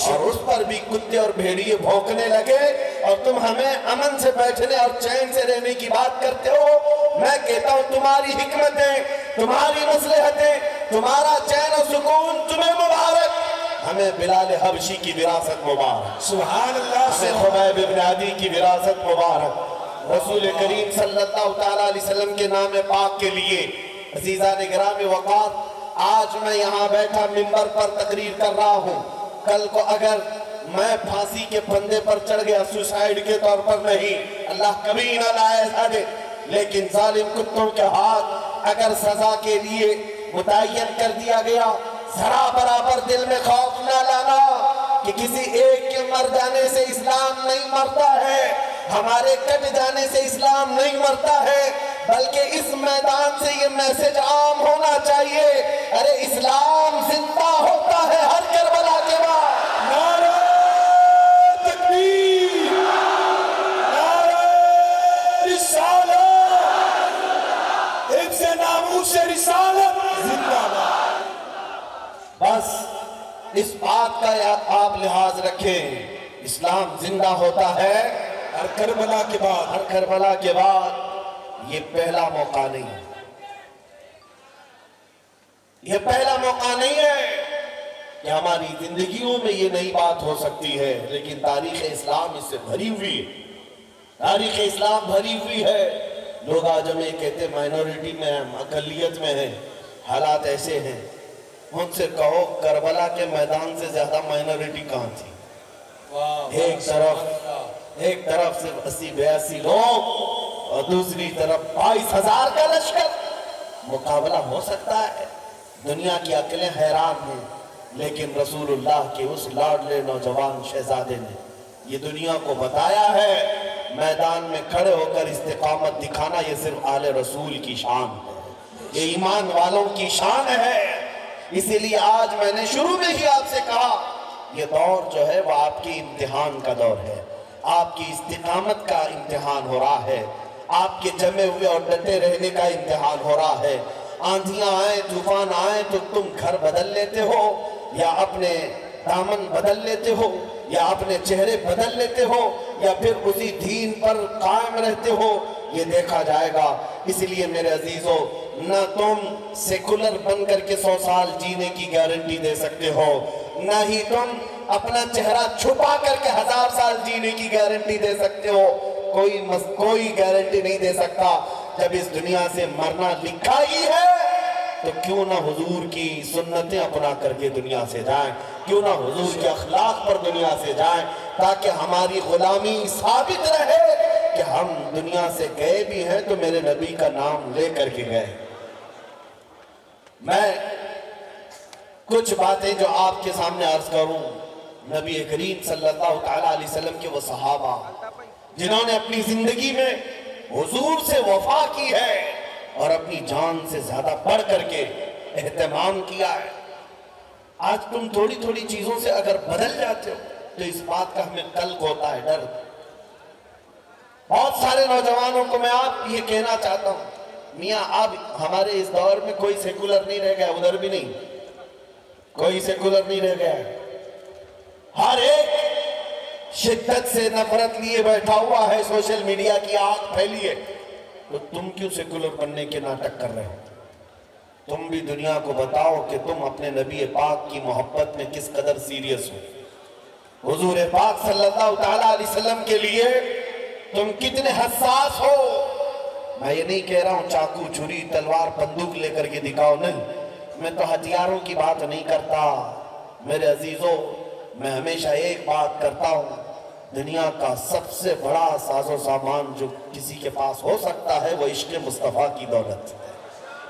اور اس پر بھی کتے اور بھیڑیے بھونکنے لگے اور تم ہمیں امن سے بیٹھنے اور چین سے رہنے کی بات کرتے ہو۔ میں کہتا ہوں تمہاری حکمتیں، تمہاری مصلحتیں، تمہارا چین و سکون تمہیں مبارک، ہمیں بلال حبشی کی وراثت مبارک،
سبحان اللہ۔
ہمیں خبیب ابن عدی کی وراثت مبارک، رسول کریم صلی اللہ تعالیٰ علیہ وسلم کے نام پاک کے لیے۔ عزیزان گرامی وقار، آج میں یہاں بیٹھا منبر پر تقریر کر رہا ہوں، کل کو اگر میں پھانسی کے پھندے پر چڑھ گیا، سوسائیڈ کے طور پر نہیں، اللہ کبھی نہ لائے سادے، لیکن ظالم کتوں کے ہاتھ اگر سزا کے لیے متعین کر دیا گیا، ذرا برابر دل میں خوف نہ لانا کہ کسی ایک کے مر جانے سے اسلام نہیں مرتا ہے، ہمارے کٹ جانے سے اسلام نہیں مرتا ہے، بلکہ اس میدان سے یہ میسج عام ہونا چاہیے، ارے اسلام زندہ ہوتا ہے ہر کربلا کے بعد۔
نعرہ تکبیر، نعرہ رسالت، حفظ ناموس رسالت زندہ باد۔
بس اس بات کا آپ لحاظ رکھیں، اسلام زندہ ہوتا ہے
ہر کربلا کے بعد۔
ہر کربلا کے بعد۔ یہ پہلا موقع نہیں ہے، یہ پہلا موقع نہیں ہے کہ ہماری زندگیوں میں یہ نئی بات ہو سکتی ہے، لیکن تاریخ اسلام اس سے بھری ہوئی ہے، تاریخ اسلام بھری ہوئی ہے۔ لوگ آج ہمیں کہتے مائنورٹی میں ہیں، اقلیت میں ہیں، حالات ایسے ہیں، ان سے کہو کربلا کے میدان سے زیادہ مائنورٹی کہاں تھی؟ ایک طرف صرف 80-82 لوگ اور دوسری طرف 22,000 کا لشکر، مقابلہ ہو سکتا ہے؟ دنیا کی عقلیں حیران ہیں، لیکن رسول اللہ کے اس لاڈلے نوجوان شہزادے نے یہ دنیا کو بتایا ہے، میدان میں کھڑے ہو کر استقامت دکھانا یہ صرف آل رسول کی شان ہے، یہ ایمان والوں کی شان ہے۔ اسی لیے آج میں نے شروع میں ہی آپ سے کہا، یہ دور جو ہے وہ آپ کی امتحان کا دور ہے، آپ کی استقامت کا امتحان ہو رہا ہے، آپ کے جمے ہوئے اور ڈٹے رہنے کا امتحان ہو رہا ہے۔ آندھیاں آئیں، طوفان آئیں تو تم گھر بدل لیتے ہو یا اپنے دامن بدل لیتے ہو یا اپنے چہرے بدل لیتے ہو یا پھر اسی دین پر قائم رہتے ہو، یہ دیکھا جائے گا۔ اس لیے میرے عزیزو، نہ تم سیکولر بن کر کے 100 سال جینے کی گارنٹی دے سکتے ہو، نہ ہی تم اپنا چہرہ چھپا کر کے 1000 سال جینے کی گارنٹی دے سکتے ہو، کوئی گارنٹی نہیں دے سکتا۔ جب اس دنیا سے مرنا لکھا ہی ہے تو کیوں نہ حضور کی سنتیں اپنا کر کے دنیا سے جائیں، کیوں نہ حضور کے اخلاق پر دنیا سے جائیں، تاکہ ہماری غلامی ثابت رہے کہ ہم دنیا سے گئے بھی ہیں تو میرے نبی کا نام لے کر کے گئے۔ میں کچھ باتیں جو آپ کے سامنے عرض کروں، نبی کریم صلی اللہ تعالیٰ علیہ وسلم کے وہ صحابہ جنہوں نے اپنی زندگی میں حضور سے وفا کی ہے اور اپنی جان سے زیادہ بڑھ کر کے اہتمام کیا ہے۔ آج تم تھوڑی تھوڑی چیزوں سے اگر بدل جاتے ہو تو اس بات کا ہمیں قلق ہوتا ہے، ڈر، بہت سارے نوجوانوں کو میں آپ یہ کہنا چاہتا ہوں، میاں اب ہمارے اس دور میں کوئی سیکولر نہیں رہ گیا، ادھر بھی نہیں کوئی سیکولر نہیں رہ گیا، ہر ایک شدت سے نفرت لیے بیٹھا ہوا ہے، سوشل میڈیا کی آگ پھیلی ہے، تو تم کیوں سیکولر بننے کے ناٹک کر رہے ہو؟ تم بھی دنیا کو بتاؤ کہ تم اپنے نبی پاک کی محبت میں کس قدر سیریس ہو، حضور پاک صلی اللہ تعالیٰ علیہ وسلم کے لیے تم کتنے حساس ہو۔ میں یہ نہیں کہہ رہا ہوں چاقو چھری تلوار بندوق لے کر کے دکھاؤ، نہیں، میں تو ہتھیاروں کی بات نہیں کرتا میرے عزیزوں، میں ہمیشہ ایک بات کرتا ہوں، دنیا کا سب سے بڑا ساز و سامان جو کسی کے پاس ہو سکتا ہے وہ عشق مصطفیٰ کی دولت ہے،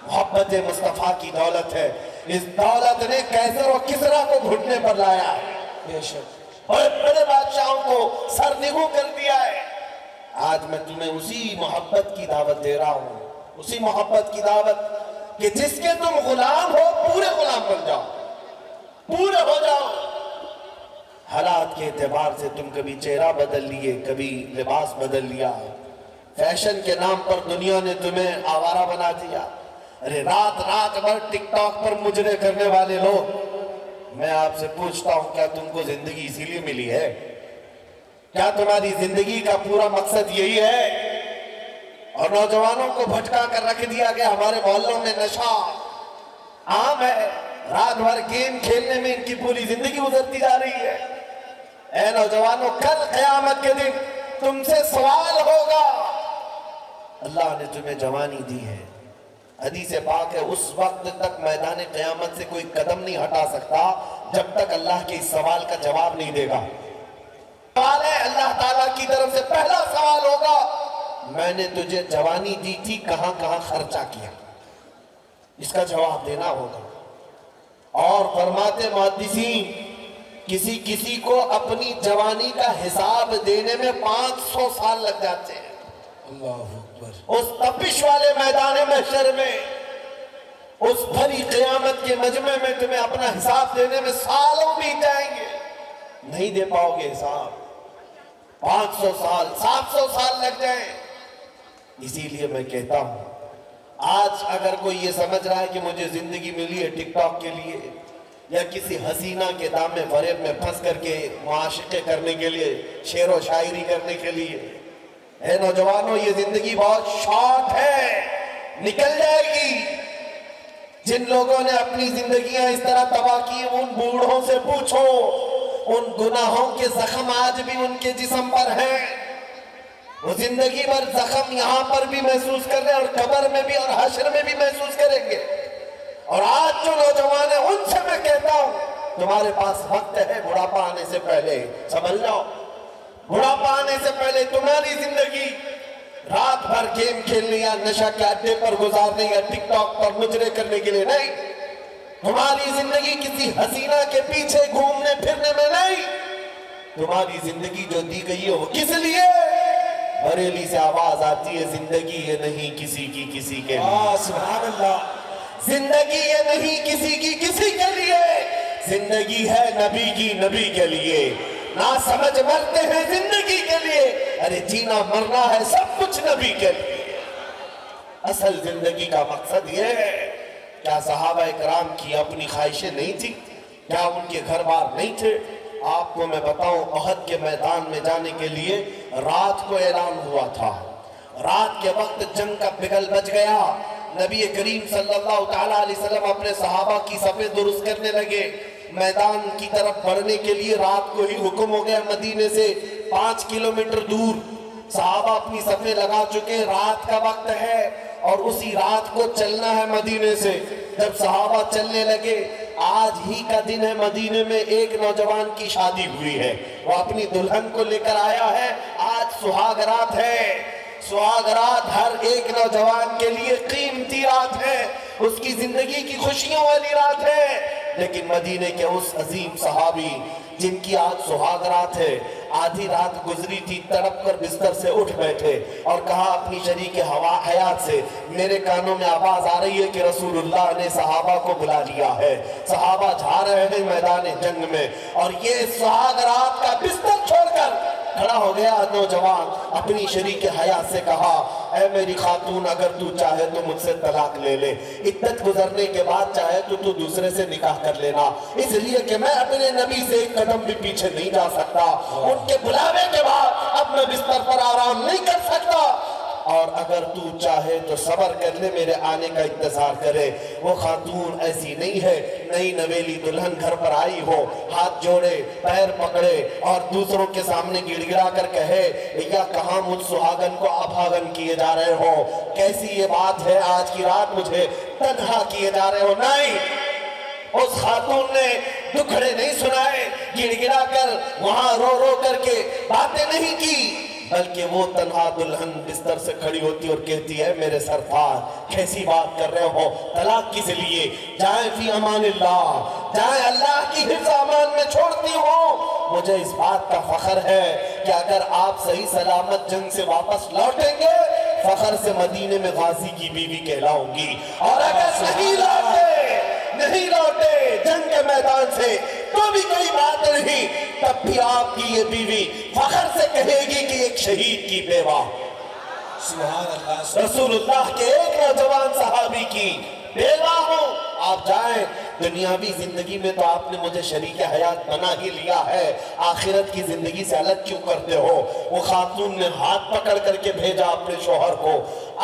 محبت مصطفیٰ کی دولت ہے۔ اس دولت نے قیصر و کسریٰ کو گھٹنے پر لایا ہے، بے شک بڑے بڑے بادشاہوں کو سرنگوں کر دیا ہے۔ آج میں تمہیں اسی محبت کی دعوت دے رہا ہوں، اسی محبت کی دعوت کہ جس کے تم غلام ہو پورے غلام بن جاؤ، پورے ہو جاؤ۔ حالات کے اعتبار سے تم کبھی چہرہ بدل لیے، کبھی لباس بدل لیا، فیشن کے نام پر دنیا نے تمہیں آوارہ بنا دیا۔ ارے رات رات بھر ٹک ٹاک پر مجرے کرنے والے لوگ، میں آپ سے پوچھتا ہوں کیا تم کو زندگی اسی لیے ملی ہے؟ کیا تمہاری زندگی کا پورا مقصد یہی ہے؟ اور نوجوانوں کو بھٹکا کر رکھ دیا گیا، ہمارے محلوں میں نشہ عام ہے، رات بھر گیم کھیلنے میں ان کی پوری زندگی گزرتی جا رہی ہے۔ اے نوجوانوں، کل قیامت کے دن تم سے سوال ہوگا۔ اللہ نے تمہیں جوانی دی ہے، حدیث پاک ہے اس وقت تک میدان قیامت سے کوئی قدم نہیں ہٹا سکتا جب تک اللہ کے اس سوال کا جواب نہیں دے گا۔ سوال ہے اللہ تعالیٰ کی طرف سے، پہلا سوال ہوگا میں نے تجھے جوانی دی تھی، کہاں کہاں خرچہ کیا؟ اس کا جواب دینا ہوگا۔ اور فرماتے محدثین کسی کسی کو اپنی جوانی کا حساب دینے میں 500 سال لگ جاتے ہیں۔ اللہ اکبر۔ اس تپش والے میدان محشر میں، اس بھری قیامت کے مجمع میں تمہیں اپنا حساب دینے میں سالوں بیت جائیں گے، نہیں دے پاؤ گے حساب۔ 500 سال 700 سال لگ جائیں۔ اسی لیے میں کہتا ہوں آج اگر کوئی یہ سمجھ رہا ہے کہ مجھے زندگی ملی ہے ٹک ٹاک کے لیے یا کسی حسینہ کے دام میں فریب میں پھنس کر کے معاشقے کرنے کے لیے، شعر و شاعری کرنے کے لیے، اے نوجوانوں یہ زندگی بہت شارٹ ہے، نکل جائے گی۔ جن لوگوں نے اپنی زندگیاں اس طرح تباہ کی ان بوڑھوں سے پوچھو، ان گناہوں کے زخم آج بھی ان کے جسم پر ہیں، وہ زندگی بھر زخم یہاں پر بھی محسوس کر رہے ہیں اور قبر میں بھی اور حشر میں بھی محسوس کریں گے۔ اور آج جو نوجوان ہیں ان سے میں کہتا ہوں تمہارے پاس وقت ہے، بڑھاپا آنے سے پہلے سنبھل جاؤ۔ بڑھاپا آنے سے پہلے تمہاری زندگی رات بھر گیم کھیلنے یا نشہ کے اڈے پر گزارنے یا ٹک ٹاک پر مجرے کرنے کے لیے نہیں، تمہاری زندگی کسی حسینہ کے پیچھے گھومنے پھرنے میں نہیں، تمہاری زندگی جو دی گئی ہے وہ کس لیے؟ بریلی سے آواز آتی ہے زندگی یہ نہیں کسی کی کسی کے لیے،
سبحان اللہ،
زندگی یہ نہیں کسی کی کسی کے لیے، زندگی ہے نبی کی نبی کے لیے۔ نہ سمجھ مرتے ہیں زندگی کے لیے، ارے جینا مرنا ہے سب کچھ نبی کے لیے۔ اصل زندگی کا مقصد یہ ہے۔ کیا صحابہ اکرام کی اپنی خواہشیں نہیں تھی؟ کیا ان کے گھر بار نہیں تھے؟ آپ کو میں بتاؤں احد کے میدان میں جانے کے لیے رات کو اعلان ہوا تھا، رات کے وقت جنگ کا بگل بج گیا، نبی کریم صلی اللہ تعالیٰ علیہ وسلم اپنے صحابہ کی صفیں درست کرنے لگے، میدان کی طرف بڑھنے کے لیے رات کو ہی حکم ہو گیا، مدینے سے 5 کلومیٹر دور صحابہ اپنی صفیں لگا چکے، رات کا وقت ہے اور اسی رات کو چلنا ہے مدینے سے۔ جب صحابہ چلنے لگے، آج ہی کا دن ہے، مدینے میں ایک نوجوان کی شادی ہوئی ہے، وہ اپنی دلہن کو لے کر آیا ہے، آج سہاگ رات ہے۔ سہاگ رات ہر ایک نوجوان کے لیے قیمتی رات ہے، اس کی زندگی کی خوشیوں والی رات ہے، لیکن مدینے کے اس عظیم صحابی جن کی آج سہاگ رات ہے، آدھی رات گزری تھی، تڑپ کر بستر سے اٹھ بیٹھے اور کہا اپنی شریک حیات سے، میرے کانوں میں آواز آ رہی ہے کہ رسول اللہ نے صحابہ کو بلا لیا ہے، صحابہ جا رہے ہیں میدان جنگ میں، اور یہ سہاگ رات کا بستر چھوڑ کر کھڑا ہو گیا نوجوان، اپنی شریک حیات سے کہا اے میری خاتون اگر تو چاہے تو مجھ سے طلاق لے لے، عدت گزرنے کے بعد چاہے تو دوسرے سے نکاح کر لینا، اس لیے کہ میں اپنے نبی سے ایک قدم بھی پیچھے نہیں جا سکتا، ان کے بلاوے کے بعد اب میں بستر پر آرام نہیں کر سکتا، اور اگر تو چاہے تو صبر کر لے، میرے آنے کا انتظار کرے۔ وہ خاتون ایسی نہیں ہے، نئی نویلی دلہن گھر پر آئی ہو، ہاتھ جوڑے پیر پکڑے اور دوسروں کے سامنے گڑ گڑا کر کہے یا کہاں مجھ سہاگن کو ابھاگن کیے جا رہے ہو، کیسی یہ بات ہے آج کی رات مجھے تنہا کیے جا رہے ہو۔ نہیں، اس خاتون نے دکھڑے نہیں سنائے، گڑ گڑا کر وہاں رو رو کر کے باتیں نہیں کی، بلکہ وہ تنہا دلہن بستر سے کھڑی ہوتی اور کہتی ہے میرے سرکار کیسی بات کر رہے ہو، طلاق کس لیے؟ جائیں فی امان اللہ، جائیں اللہ کی حفظ امان میں چھوڑتی ہوں، مجھے اس بات کا فخر ہے کہ اگر آپ صحیح سلامت جنگ سے واپس لوٹیں گے فخر سے مدینے میں غازی کی بیوی کہلاؤں گی، اور اگر نہیں لوٹے جنگ کے میدان سے تو بھی کوئی بات نہیں، تب بھی آپ کی یہ بیوی فخر سے کہے گی کہ ایک شہید کی بیوہ،
سبحان اللہ،
رسول اللہ کے ایک نوجوان صحابی کی بیوہ ہوں۔ آپ جائیں، دنیاوی زندگی میں تو آپ نے مجھے شریک حیات بنا ہی لیا ہے، آخرت کی زندگی سے الگ کیوں کرتے ہو؟ وہ خاتون نے ہاتھ پکڑ کر کے بھیجا اپنے شوہر کو،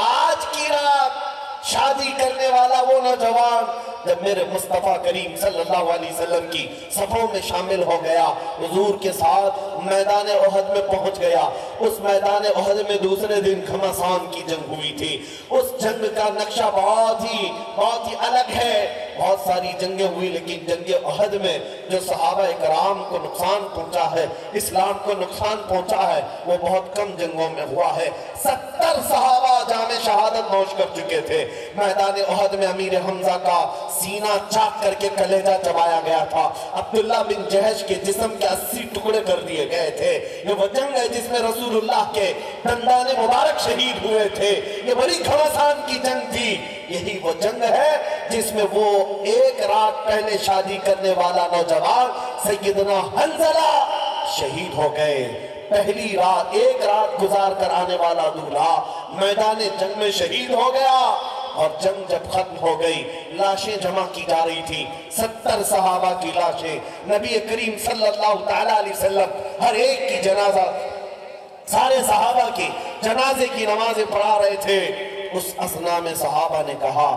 آج کی رات شادی کرنے والا وہ نوجوان جب میرے مصطفیٰ کریم صلی اللہ علیہ وسلم کی صفوں میں شامل ہو گیا، حضور کے ساتھ میدان احد میں پہنچ گیا، اس میدان احد میں دوسرے دن گھمسان کی جنگ ہوئی تھی، اس جنگ کا نقشہ بہت ہی الگ ہے، بہت ساری جنگیں ہوئی لیکن جنگ احد میں جو صحابہ کرام کو نقصان پہنچا ہے، اسلام کو نقصان پہنچا ہے، وہ بہت کم جنگوں میں ہوا ہے۔ 70 صحابہ جام شہادت نوش کر چکے تھے، میدان احد میں امیر حمزہ کا سینہ چاک کر کے کلیجہ چبایا گیا تھا، عبداللہ بن جہش کے جسم کے 80 ٹکڑے کر دیے گئے تھے، یہ وہ جنگ ہے جس میں رسول اللہ کے دندان مبارک شہید ہوئے تھے، یہ بڑی گھمسان کی جنگ تھی، یہی وہ جنگ ہے جس میں وہ ایک رات پہلے شادی کرنے والا نوجوان سیدنا حنظلہ شہید ہو گئے، پہلی رات ایک رات گزار کر آنے والا دولہا میدان جنگ میں شہید ہو گیا، اور جنگ جب ختم ہو گئی لاشیں جمع کی جا رہی تھی، 70 صحابہ کی لاشیں، نبی کریم صلی اللہ علیہ وسلم ہر ایک کی جنازہ، سارے صحابہ کی جنازے کی نمازیں پڑھا رہے تھے، اس اثنا میں صحابہ نے کہا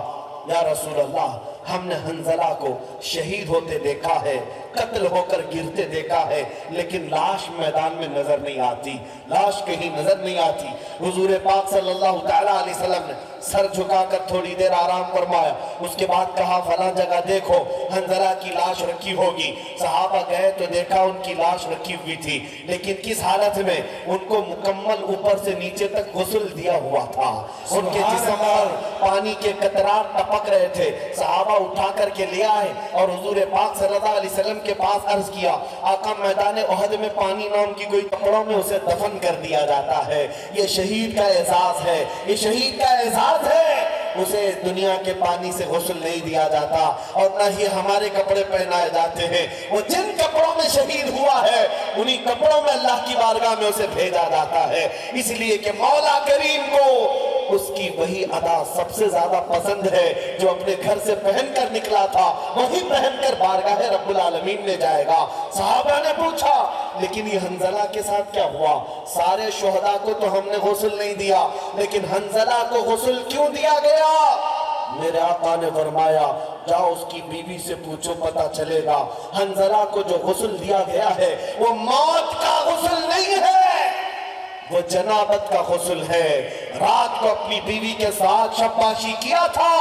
یا رسول اللہ ہم نے حنظلہ کو شہید ہوتے دیکھا ہے، قتل ہو کر گرتے دیکھا ہے، لیکن لاش میدان میں نظر نہیں آتی، لاش کہیں نظر نہیں آتی۔ حضور پاک صلی اللہ علیہ وسلم نے سر جھکا کر تھوڑی دیر آرام فرمایا، اس کے بعد کہا فلاں جگہ دیکھو حنظلہ کی لاش رکھی ہوگی، صحابہ گئے تو دیکھا ان کی لاش رکھی ہوئی تھی، لیکن کس حالت میں؟ ان کو مکمل اوپر سے نیچے تک غسل دیا ہوا تھا، ان کے جسم پر پانی کے قطرات ٹپک رہے تھے، صحابہ اٹھا کر کے لے آئے اور حضور پاک صلی اللہ علیہ وسلم کے پاس عرض کیا آقا میدان احد میں پانی نام کی کوئی کپڑوں میں اسے دفن کر دیا جاتا ہے، یہ شہید کا اعزاز ہے، یہ شہید کا اعزاز ہے، اسے دنیا کے پانی سے غسل نہیں دیا جاتا اور نہ ہی ہمارے کپڑے پہنائے جاتے ہیں، وہ جن کپڑوں میں شہید ہوا ہے انہی کپڑوں میں اللہ کی بارگاہ میں اسے بھیجا جاتا ہے، اس لیے کہ مولا کریم کو اس کی وہی ادا سب سے زیادہ پسند ہے جو اپنے گھر سے پہن کر نکلا تھا وہی پہن کر بارگاہ رب العالمین میں جائے گا۔ صحابہ نے پوچھا لیکن یہ حنظلہ کے ساتھ کیا ہوا؟ سارے شہداء کو تو ہم نے غسل نہیں دیا لیکن حنظلہ کو غسل کیوں دیا گیا؟ میرے آقا نے فرمایا جاؤ اس کی بیوی سے پوچھو پتہ چلے گا، حنظلہ کو جو غسل دیا گیا ہے وہ موت کا غسل نہیں ہے، وہ جنابت کا غسل ہے۔ رات کو اپنی بیوی کے ساتھ شباشی کیا تھا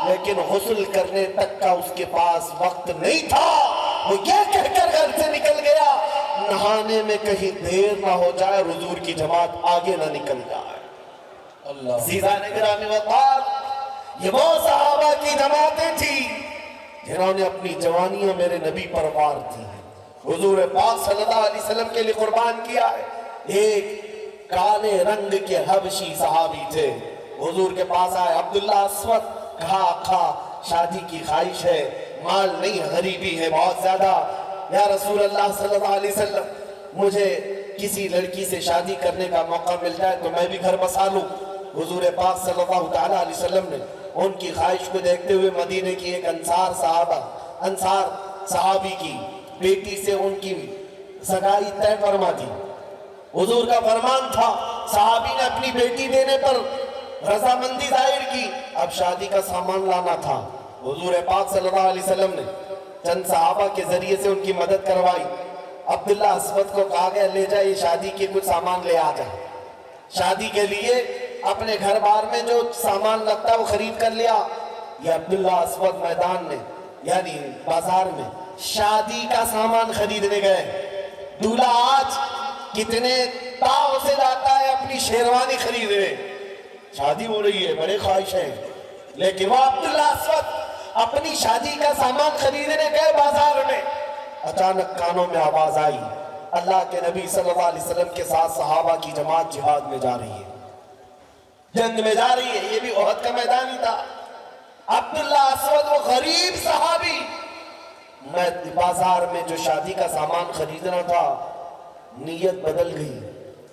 لیکن غسل کرنے تک کا اس کے پاس وقت نہیں تھا، وہ یہ کہہ کر گھر سے نکل گیا نہانے میں کہیں دیر نہ ہو جائے اور حضور کی جماعت آگے نہ نکل جائے۔ عزیزان گرامی وقار، یہ وہ صحابہ کی جماعتیں تھی جنہوں نے اپنی جوانیاں میرے نبی پر وار دی ہیں، حضور پاک صلی اللہ علیہ وسلم کے لیے قربان کیا ہے۔ ایک کالے رنگ کے حبشی صحابی تھے، حضور کے پاس آئے، عبداللہ اسود، کہا آقا شادی کی خواہش ہے، مال نہیں غریبی ہے بہت زیادہ، یا رسول اللہ صلی اللہ علیہ وسلم مجھے کسی لڑکی سے شادی کرنے کا موقع مل جائے تو میں بھی گھر بسا لوں۔ حضور پاک صلی اللہ تعالیٰ علیہ وسلم نے ان کی خواہش کو دیکھتے ہوئے مدینے کی ایک انصار صحابی کی بیٹی سے ان کی سگائی طے فرما دی۔ حضور کا فرمان تھا، صحابی نے اپنی بیٹی دینے پر رضامندی ظاہر کی، اب شادی کا سامان لانا تھا۔ حضور پاک صلی اللہ علیہ وسلم نے چند صحابہ کے ذریعے سے ان کی مدد کروائی۔ عبداللہ اسود کو کہا گیا لے جائے شادی کے کچھ سامان لے آ جائے۔ شادی کے لیے اپنے گھر بار میں جو سامان لگتا ہے وہ خرید کر لیا۔ یہ عبداللہ اسود میدان میں یعنی بازار میں شادی کا سامان خریدنے گئے۔ دولہا آج کتنے تاؤ سے جاتا ہے اپنی شیروانی خریدنے، شادی ہو رہی ہے، بڑے خواہش ہیں، لیکن وہ عبداللہ اسود اپنی شادی کا سامان خریدنے گئے بازار میں۔ اچانک کانوں میں آواز آئی، اللہ کے نبی صلی اللہ علیہ وسلم کے ساتھ صحابہ کی جماعت جہاد میں جا رہی ہے، جنگ میں جا رہی ہے۔ یہ بھی احد کا میدان ہی تھا۔ عبداللہ اسود وہ غریب صحابی، میں بازار میں جو شادی کا سامان خریدنا تھا، نیت بدل گئی،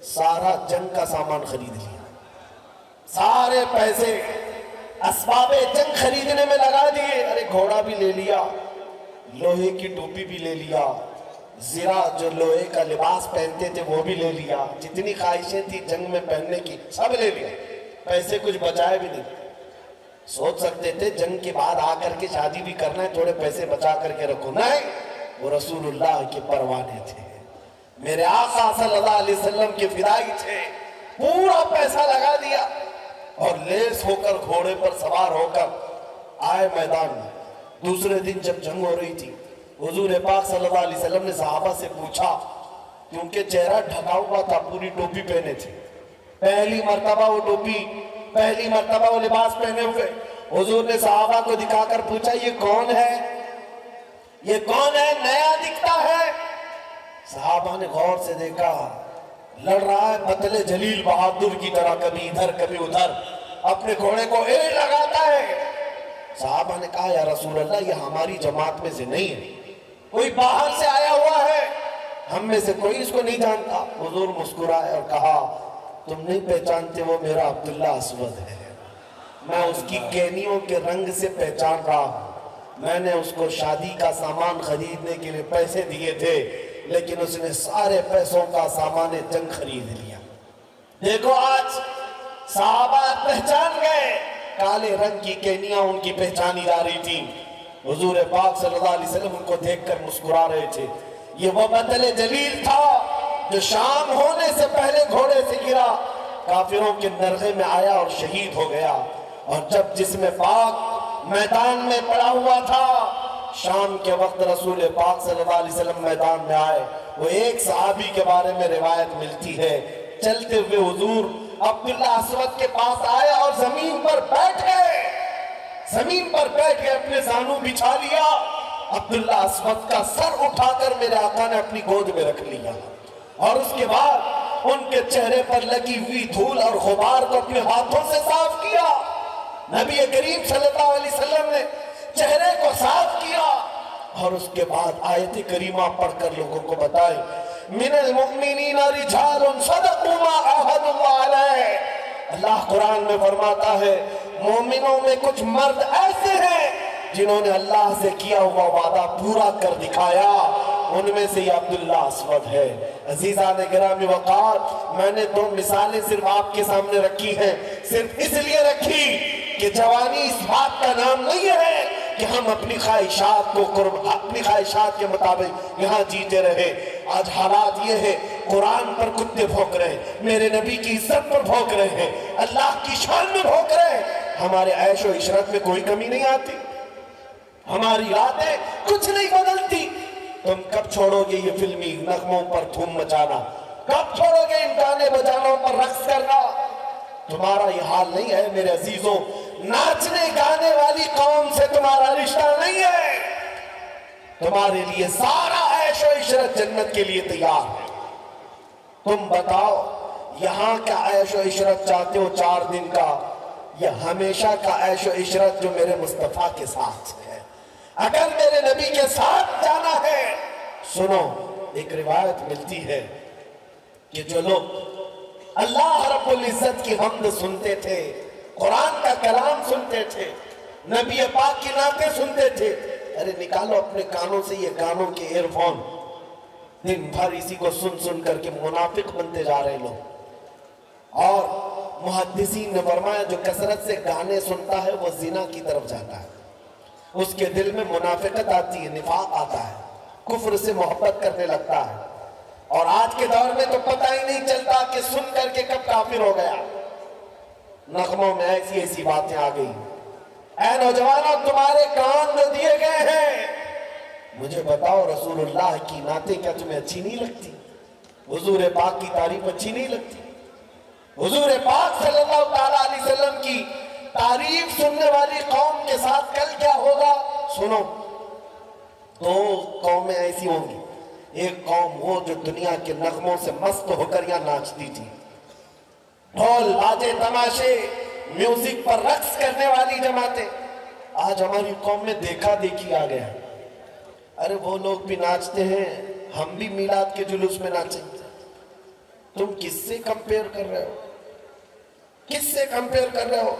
سارا جنگ کا سامان خرید لیا، سارے پیسے اسباب جنگ خریدنے میں لگا دیے۔ ارے گھوڑا بھی لے لیا، لوہے کی ٹوپی بھی لے لیا، زرہ جو لوہے کا لباس پہنتے تھے وہ بھی لے لیا، جتنی خواہشیں تھی جنگ میں پہننے کی سب لے لیا، پیسے کچھ بچائے بھی نہیں۔ سوچ سکتے تھے جنگ کے بعد آ کر کے شادی بھی کرنا ہے، تھوڑے پیسے بچا کر کے رکھو، نہیں، وہ رسول اللہ کے پروانے تھے، میرے آقا صلی اللہ علیہ وسلم کے فدائی تھے، پورا پیسہ لگا دیا اور لیس ہو کر گھوڑے پر سوار ہو کر آئے میدان میں۔ دوسرے دن جب جنگ ہو رہی تھی، حضور پاک صلی اللہ علیہ وسلم نے صحابہ سے پوچھا، کیونکہ چہرہ ڈھکا ہوا تھا، پوری ٹوپی پہنے تھے، پہلی مرتبہ وہ ٹوپی، پہلی مرتبہ وہ لباس پہنے ہوئے، حضور نے صحابہ کو دکھا کر پوچھا یہ کون ہے، یہ کون ہے، نیا دکھتا ہے؟ صحابہ نے غور سے دیکھا، لڑ رہا ہے بطل جلیل بہادر کی طرح، کبھی ادھر کبھی ادھر، اپنے گھوڑے کو ایڑ لگاتا ہے۔ صحابہ نے کہا یا رسول اللہ یہ ہماری جماعت میں سے نہیں ہے، کوئی باہر سے آیا ہوا ہے، ہم میں سے کوئی اس کو نہیں جانتا۔ حضور مسکرائے اور کہا تم نہیں پہچانتے، وہ میرا عبداللہ اسود ہے، میں اس کی کینیوں کے رنگ سے پہچان رہا ہوں، میں نے اس کو شادی کا سامان خریدنے کے لیے پیسے دیے تھے، لیکن اس نے سارے پیسوں کا سامان جنگ خرید لیا۔ دیکھو آج صحابہ پہچان گئے، کالے رنگ کی کینیاں ان کی پہچانی جا رہی تھی۔ حضور پاک صلی اللہ علیہ وسلم ان کو دیکھ کر مسکرا رہے تھے۔ یہ وہ بطل جلیل تھا جو شام ہونے سے پہلے گھوڑے سے گرا، کافروں کے نرغے میں آیا اور شہید ہو گیا، اور جب جسم پاک میدان میں پڑا ہوا تھا، شام کے وقت رسول پاک صلی اللہ علیہ وسلم میدان میں آئے۔ وہ ایک صحابی کے بارے میں روایت ملتی ہے، چلتے ہوئے حضور عبداللہ اسود کے پاس آئے اور زمین پر بیٹھ گئے، زمین پر بیٹھ گئے، اپنے زانو بچھا لیا، عبداللہ اسود کا سر اٹھا کر میرے آقا نے اپنی گود میں رکھ لیا، اور اس کے بعد ان کے چہرے پر لگی ہوئی دھول اور غبار کو اپنے ہاتھوں سے صاف کیا۔ نبی کریم صلی اللہ علیہ وسلم نے چہرے کو صاف کیا، اور اس کے بعد آیت کریمہ پڑھ کر لوگوں کو بتائے من المؤمنین رجال صدقوا ما عاہدوا اللہ علیہ۔ اللہ قرآن میں فرماتا ہے مومنوں میں کچھ مرد ایسے ہیں جنہوں نے اللہ سے کیا ہوا وعدہ پورا کر دکھایا، ان میں سے یہ عبداللہ اسود ہے۔ عزیزان گرامی وقار، میں نے دو مثالیں صرف آپ کے سامنے رکھی ہیں، صرف اس لیے رکھی کہ جوانی اس بات کا نام نہیں ہے کہ ہم اپنی خواہشات کے مطابق یہاں جیتے رہے۔ آج حالات یہ ہے، قرآن پر کتے بھونک رہے ہیں، میرے نبی کی عزت پر بھونک رہے ہیں، اللہ کی شان میں بھونک رہے ہیں، ہمارے عیش و عشرت میں کوئی کمی نہیں آتی، ہماری راتیں کچھ نہیں بدلتی۔ تم کب چھوڑو گے یہ فلمی نغموں پر دھوم مچانا؟ کب چھوڑو گے ان گانے بجانوں پر رقص کرنا؟ تمہارا یہ حال نہیں ہے میرے عزیزوں، ناچنے گانے والی قوم سے تمہارا رشتہ نہیں ہے، تمہارے لیے سارا عیش و عشرت جنت کے لیے تیار ہے۔ تم بتاؤ یہاں کا عیش و عشرت چاہتے ہو 4 دن کا، یا ہمیشہ کا عیش و عشرت جو میرے مصطفیٰ کے ساتھ ہے؟ اگر میرے نبی کے ساتھ جانا ہے، سنو ایک روایت ملتی ہے کہ جو لوگ اللہ رب العزت کی حمد سنتے تھے، قرآن کا کلام سنتے تھے، نبی پاک کی نعتیں سنتے تھے، ارے نکالو اپنے کانوں سے یہ کانوں کے ایئر فون، دن بھر اسی کو سن سن کر کے منافق بنتے جا رہے لوگ۔ اور محدثین نے فرمایا جو کثرت سے گانے سنتا ہے وہ زنا کی طرف جاتا ہے، اس کے دل میں منافقت آتی ہے، نفاق آتا ہے، کفر سے محبت کرنے لگتا ہے۔ اور آج کے دور میں تو پتہ ہی نہیں چلتا کہ سن کر کے کب کافر ہو گیا، نغموں میں ایسی ایسی باتیں آ گئی۔ اے نوجوانوں، تمہارے کان جو دیے گئے ہیں، مجھے بتاؤ رسول اللہ کی نعتیں کیا تمہیں اچھی نہیں لگتی؟ حضور پاک کی تعریف اچھی نہیں لگتی؟ حضور پاک صلی اللہ تعالیٰ علیہ وسلم کی تعریف سننے والی قوم کے ساتھ کل کیا ہوگا؟ سنو، دو قومیں ایسی ہوں گی، ایک قوم وہ جو دنیا کے نغموں سے مست ہو کر یہاں ناچتی تھی، ڈھول باجے تماشے میوزک پر رقص کرنے والی جماعتیں۔ آج ہماری قوم میں دیکھا دیکھی آ گیا، ارے وہ لوگ بھی ناچتے ہیں، ہم بھی میلاد کے جلوس میں ناچیں۔ تم کس سے کمپیئر کر رہے ہو؟ کس سے کمپیئر کر رہے ہو؟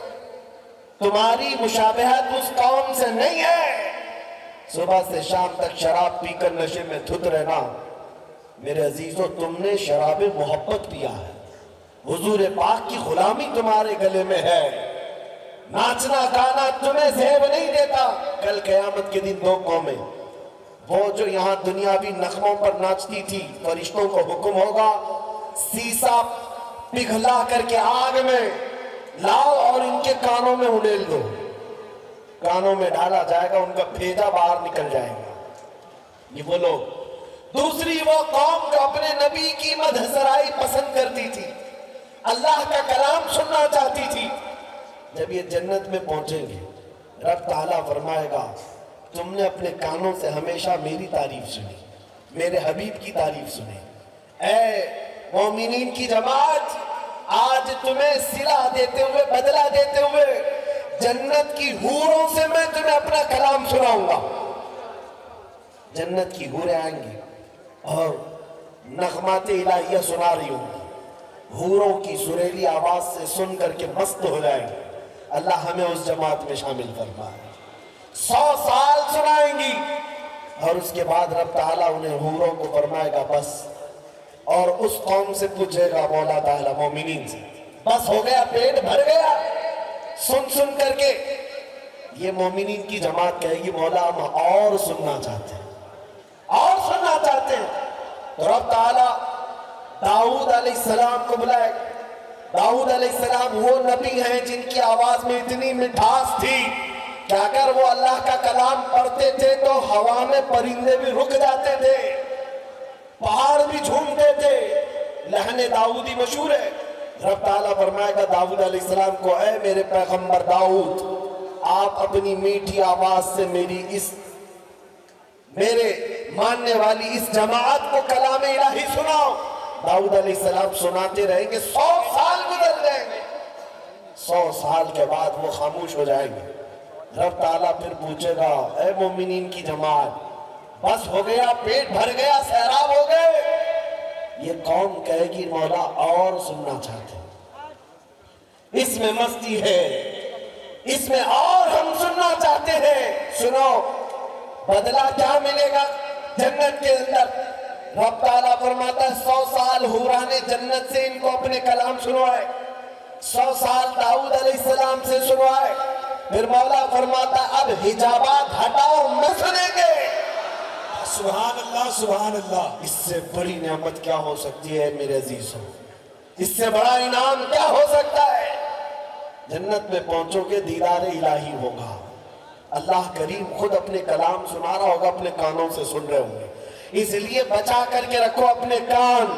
تمہاری مشابہت اس قوم سے نہیں ہے۔ صبح سے شام تک شراب پی کر نشے میں دھت رہنا، میرے عزیزو تم نے شراب محبت پیا ہے، حضور پاک کی غلامی تمہارے گلے میں ہے۔ ناچنا گانا تمہیں زیب نہیں دیتا۔ کل قیامت کے دن دو قومیں، وہ جو یہاں دنیاوی نغموں پر ناچتی تھی، فرشتوں کو حکم ہوگا سیسا پگھلا کر کے آگ میں لاؤ اور ان کے کانوں میں اڑیل دو، کانوں میں ڈالا جائے گا، ان کا بھیجا باہر نکل جائے گا۔ یہ وہ لوگ۔ دوسری وہ قوم جو اپنے نبی کی مدح سرائی پسند کرتی تھی، اللہ کا کلام سننا چاہتی تھی، جب یہ جنت میں پہنچیں گے رب تعالیٰ فرمائے گا تم نے اپنے کانوں سے ہمیشہ میری تعریف سنی، میرے حبیب کی تعریف سنی۔ اے مومنین کی جماعت، آج تمہیں صلہ دیتے ہوئے، بدلہ دیتے ہوئے جنت کی حوروں سے میں تمہیں اپنا کلام سناؤں گا۔ جنت کی حوریں آئیں گی اور نغمات الہیہ سنا رہی ہوں گی، حوروں کی سریلی آواز سے سن کر کے مست ہو جائیں گے۔ اللہ ہمیں اس جماعت میں شامل فرمائے۔ 100 سال سنائیں گی اور اس کے بعد رب تعالیٰ انہیں حوروں کو فرمائے گا بس، اور اس قوم سے پوچھے گا مولا تعالیٰ مومنین سے، بس ہو گیا، پیٹ بھر گیا سن سن کر کے؟ یہ مومنین کی جماعت کہے گی مولا ہم اور سننا چاہتے ہیں، اور سننا چاہتے ہیں۔ تو رب تعالیٰ داؤد علیہ السلام کو بلائے۔ داؤد علیہ السلام وہ نبی ہیں جن کی آواز میں اتنی مٹھاس تھی کہ اگر وہ اللہ کا کلام پڑھتے تھے تو ہوا میں پرندے بھی رک جاتے تھے، پہاڑ بھی جھومتے تھے۔ لہن داؤدی مشہور ہے۔ رب تعالیٰ فرمائے گا داؤد علیہ السلام کو، اے میرے پیغمبر داؤد، آپ اپنی میٹھی آواز سے میرے ماننے والی اس جماعت کو کلام الہی سناؤ۔ داؤد علیہ السلام سناتے رہیں گے، 100 سال گزر جائیں گے، 100 سال کے بعد وہ خاموش ہو جائیں گے۔ رب تعالیٰ پھر پوچھے گا، اے مومنین کی جماعت، بس ہو گیا، پیٹ بھر گیا، سیراب ہو گئے؟ یہ قوم کہے گی مولا اور سننا چاہتے ہیں، اس میں مستی ہے، اس میں اور ہم سننا چاہتے ہیں۔ سنو، بدلہ کیا ملے گا جنت کے اندر؟ رب تعالیٰ فرماتا ہے 100 سال حوران جنت سے ان کو اپنے کلام سنوائے، 100 سال داؤد علیہ السلام سے سنوائے، پھر مولا فرماتا ہے اب حجابات ہٹاؤ، میں سنیں گے۔
سبحان اللہ، سبحان اللہ۔
اس سے بڑی نعمت کیا ہو سکتی ہے میرے عزیزوں؟ اس سے بڑا انعام کیا ہو سکتا ہے؟ جنت میں پہنچو گے، دیدار الہی ہوگا، اللہ کریم خود اپنے کلام سنا رہا ہوگا، اپنے کانوں سے سن رہے ہوں گے۔ اس لیے بچا کر کے رکھو اپنے کان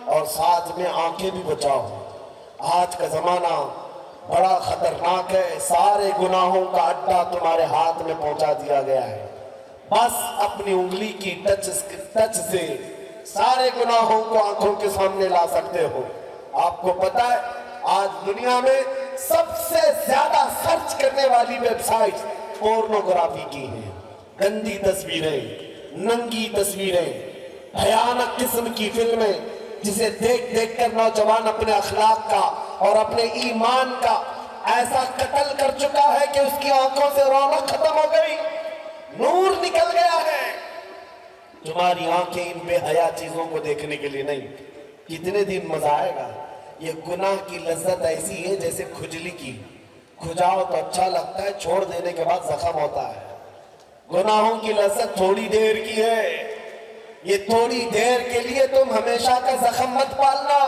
اور ساتھ میں آنکھیں بھی بچاؤ۔ آج کا زمانہ بڑا خطرناک ہے، سارے گناہوں کا اڈا تمہارے ہاتھ میں پہنچا دیا گیا ہے، بس اپنی انگلی کی ٹچ سے سارے گناہوں کو آنکھوں کے سامنے لا سکتے ہو۔ آپ کو پتا ہے آج دنیا میں سب سے زیادہ سرچ کرنے والی ویب سائٹ پورنوگرافی کی ہیں، گندی تصویریں، ننگی تصویریں، بھیانک قسم کی فلمیں، جسے دیکھ دیکھ کر نوجوان اپنے اخلاق کا اور اپنے ایمان کا ایسا قتل کر چکا ہے کہ اس کی آنکھوں سے رونق ختم ہو گئی، نور نکل گیا ہے۔ تمہاری آنکھیں ان بے حیا چیزوں کو دیکھنے کے لیے نہیں، کتنے دن مزہ آئے گا؟ یہ گناہ کی لذت ایسی ہے جیسے کھجلی کی، کھجاؤ تو اچھا لگتا ہے، چھوڑ دینے کے بعد زخم ہوتا ہے۔ گناہوں کی لذت تھوڑی دیر کی ہے، یہ تھوڑی دیر کے لیے تم ہمیشہ کا زخم مت پالنا۔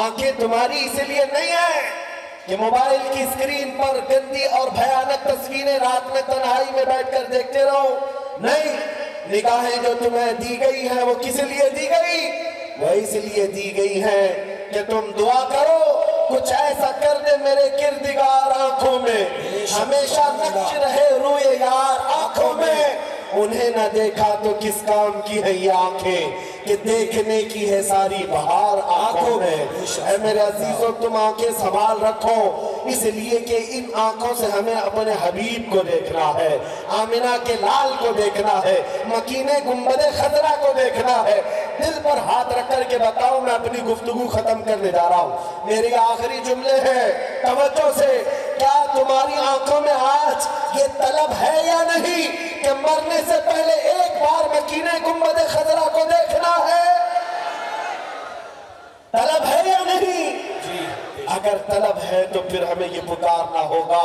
آنکھیں تمہاری اس لیے نہیں ہیں کہ موبائل کی اسکرین پر گندی اور بھیانک تصویریں رات میں تنہائی میں بیٹھ کر دیکھتے رہو، نہیں۔ نگاہیں جو تمہیں دی گئی ہیں وہ کس لیے دی گئی؟ وہ اس لیے دی گئی ہیں کہ تم دعا کرو کچھ ایسا کر دے میرے کردگار آنکھوں میں، ہمیشہ نقش رہے روئے یار آنکھوں میں۔ انہیں نہ دیکھا تو کس کام کی ہے یہ آنکھیں کہ دیکھنے کی ہے ساری بہار آنکھوں میں۔ اے میرے عزیزوں، تم آنکھیں سنبھال رکھو، اس لیے کہ ان آنکھوں سے ہمیں اپنے حبیب کو دیکھنا ہے، آمنہ کے لال کو دیکھنا ہے، مکینے گنبد خضرا کو دیکھنا ہے۔ دل پر ہاتھ رکھ کر کے بتاؤ، میں اپنی گفتگو ختم کرنے جا رہا ہوں، میری آخری جملے ہیں، توجہ سے۔ کیا تمہاری آنکھوں میں آج یہ طلب ہے یا نہیں کہ مرنے سے پہلے ایک بار مکینے گنبد خضرا کو دیکھنا ہے؟ طلب ہے یا نہیں؟ اگر طلب ہے تو پھر ہمیں یہ پکارنا ہوگا،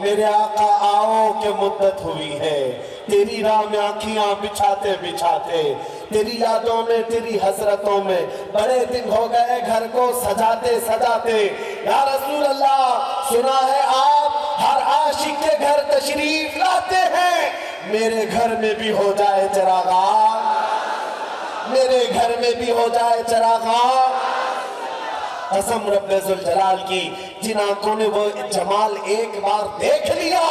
میرے آقا آؤ کہ مدت ہوئی ہے، تیری راہ میں آنکھیاں بچھاتے بچھاتے، تیری یادوں میں تیری حسرتوں میں بڑے دن ہو گئے گھر کو سجاتے سجاتے۔ یا رسول اللہ، سنا ہے آپ ہر عاشق کے گھر تشریف لاتے ہیں، میرے گھر میں بھی ہو جائے چراغاں، میرے گھر میں بھی ہو جائے چراغاں۔ قسم رب ذوالجلال کی، جن آنکھوں نے وہ جمال ایک بار دیکھ لیا،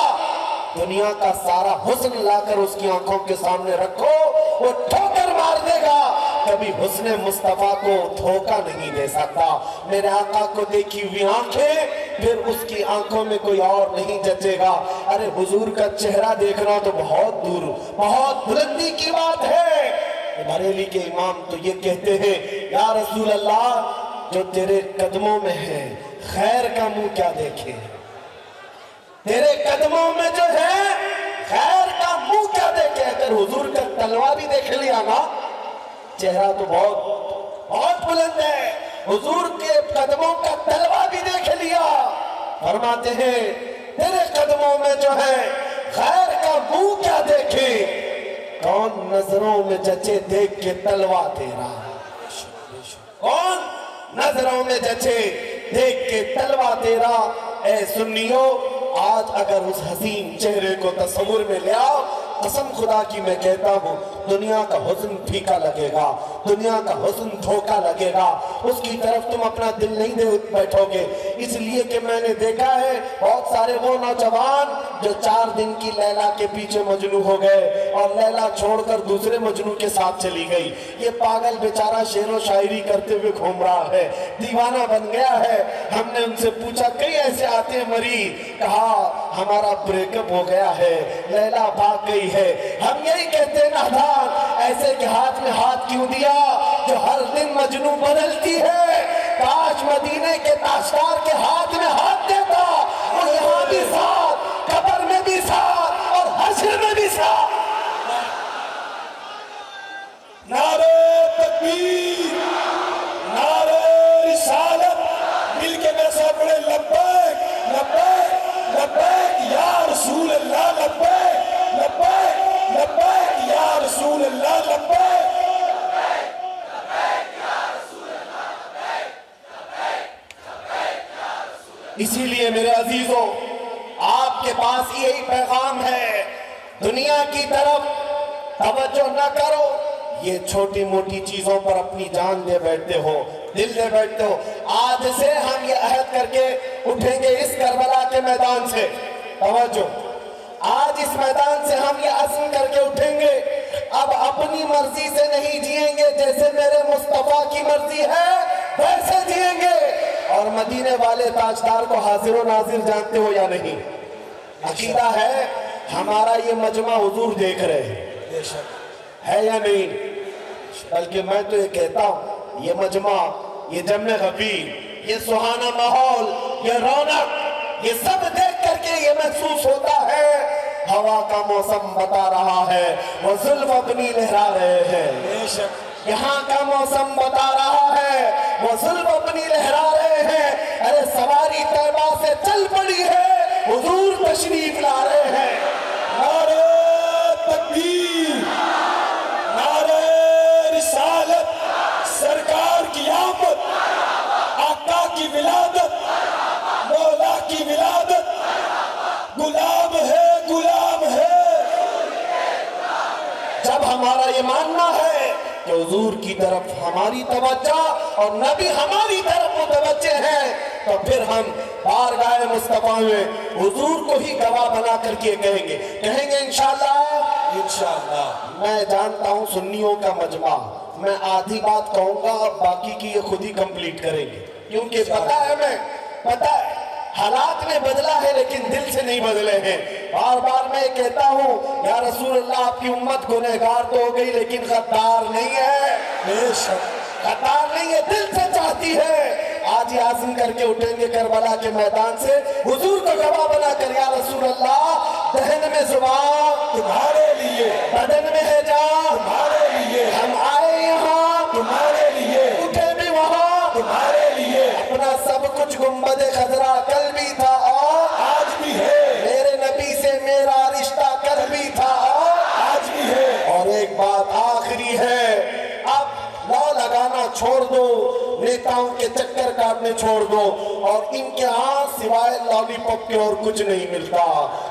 دنیا کا سارا حسن لا کر اس کی آنکھوں کے سامنے رکھو، وہ ٹھوکر مار دے گا، کبھی حسن مصطفیٰ کو دھوکہ نہیں دے سکتا۔ میرے آقا کو دیکھی ہوئی آنکھیں، پھر اس کی آنکھوں میں کوئی اور نہیں جچے گا۔ ارے حضور کا چہرہ دیکھنا تو بہت دور، بہت بلندی کی بات ہے۔ بریلی کے امام تو یہ کہتے ہیں، یا رسول اللہ، جو تیرے قدموں میں ہے خیر کا منہ کیا دیکھے، تیرے قدموں میں جو ہے خیر کا منہ کیا دیکھے۔ اگر حضور کا تلوہ بھی دیکھ لیا نا، چہرہ تو بہت بلند ہے، حضور کے قدموں کا تلوہ بھی دیکھ لیا، فرماتے ہیں تیرے قدموں میں جو ہے خیر کا منہ کیا دیکھے، کون نظروں میں جچے دیکھ کے تلوہ تیرا، کون نظروں میں جچے دیکھ کے تلوہ تیرا۔ اے سنیو، آج اگر اس حسین چہرے کو تصور میں لے آؤ، قسم خدا کی میں کہتا ہوں، دنیا کا حسن پھیکا لگے گا، دنیا کا حسن دھوکا لگے گا، اس کی طرف تم اپنا دل نہیں دے بیٹھو گے۔ اس لیے کہ میں نے دیکھا ہے بہت سارے وہ نوجوان جو 4 دن کی لیلا کے پیچھے مجنوں ہو گئے اور لیلا چھوڑ کر دوسرے مجنوں کے ساتھ چلی گئی۔ یہ پاگل بیچارہ شعر و شاعری کرتے ہوئے گھوم رہا ہے، دیوانہ بن گیا ہے۔ ہم نے ان سے پوچھا، کئی ایسے آتے ہیں مریض، کہا ہمارا بریک اپ ہو گیا ہے، لیلا بھاگ گئی ہے۔ ہم یہی کہتے ہیں نادان، ایسے کے ہاتھ میں ہاتھ کیوں دیا جو ہر دن مجنوں بدلتی ہے؟ کاش مدینے کے تاشکار کے ہاتھ میں ہاتھ دیتا، اور یہاں بھی ساتھ، قبر میں بھی ساتھ، اور حشر میں بھی ساتھ۔
نعرہ تکبیر، نعرہ رسالت، مل کے میرے ساتھ پڑھے لبیک لبیک لبیک یا رسول اللہ، لبیک لبیک لبیک یا رسول اللہ، لبیک۔
اسی لیے میرے عزیزوں، آپ کے پاس یہی پیغام ہے، دنیا کی طرف توجہ نہ کرو۔ یہ چھوٹی موٹی چیزوں پر اپنی جان دے بیٹھتے ہو، دل دے بیٹھتے ہو۔ آج سے ہم یہ عہد کر کے اٹھیں گے اس کربلا کے میدان سے، توجہ، آج اس میدان سے ہم یہ عزم کر کے اٹھیں گے، اب اپنی مرضی سے نہیں جئیں گے، جیسے میرے مصطفیٰ کی مرضی ہے ویسے جئیں گے۔ اور مدینے والے تاجدار کو حاضر و ناظر جانتے ہو یا نہیں؟ عقیدہ ہے ہمارا یہ مجمع حضور دیکھ رہے ہیں، ہے یا نہیں؟ بلکہ میں تو یہ کہتا ہوں یہ مجمع، یہ جمع غفیر، یہ سہانا ماحول، یہ رونق، یہ سب دیکھ کر کے یہ محسوس ہوتا ہے ہوا کا موسم بتا رہا ہے، وہ زلف اپنی لہرا رہے ہیں۔
بے شک
یہاں کا موسم بتا رہا ہے، وہ زلف اپنی لہرا رہے ہیں۔ ارے سواری طیبہ سے چل پڑی ہے، حضور تشریف لا رہے ہیں۔
نعرہ تکبیر، نعرہ رسالت، سرکار کی آمد، آقا کی ولادت، مولا کی ولادت، غلام ہے غلام ہے۔
جب ہمارا یہ ماننا ہے کہ حضور کی طرف ہماری توجہ اور نبی ہماری طرف متوجہ ہیں، تو پھر ہم بارگاہ مصطفیٰ میں حضور کو ہی گواہ بنا کر کے کہیں گے انشاءاللہ۔
انشاءاللہ
میں جانتا ہوں سنیوں کا مجمع، میں آدھی بات کہوں گا اور باقی کی یہ خود ہی کمپلیٹ کریں گے، کیونکہ پتہ ہے حالات نے بدلا ہے لیکن دل سے نہیں بدلے ہیں۔ بار بار میں کہتا ہوں یا رسول اللہ آپ کی امت گنہگار تو ہو گئی لیکن غدار نہیں ہے،
بے شک
غدار نہیں ہے، دل سے چاہتی ہے۔ آج یہ عزم کر کے اٹھیں گے کربلا کے میدان سے، حضور کو گواہ بنا کر یا رسول اللہ دہن میں زبان
تمہارے لیے،
بدن میں ہے جان،
تمہارے لیے،
ہم آئے یہاں
تمہارے لیے،
اٹھے بھی وہاں،
تمہارے لیے،
اپنا سب کچھ گنبد خضرا کل بھی تھا اور
آج بھی ہے،
میرے نبی سے میرا رشتہ کل بھی تھا اور
آج بھی ہے۔
اور ایک بات آخری ہے، اب لو لگانا چھوڑ دو، نیتاؤں کے چکر کاٹنے چھوڑ دو، اور ان کے ہاں سوائے لالی پاپ کے اور کچھ نہیں ملتا،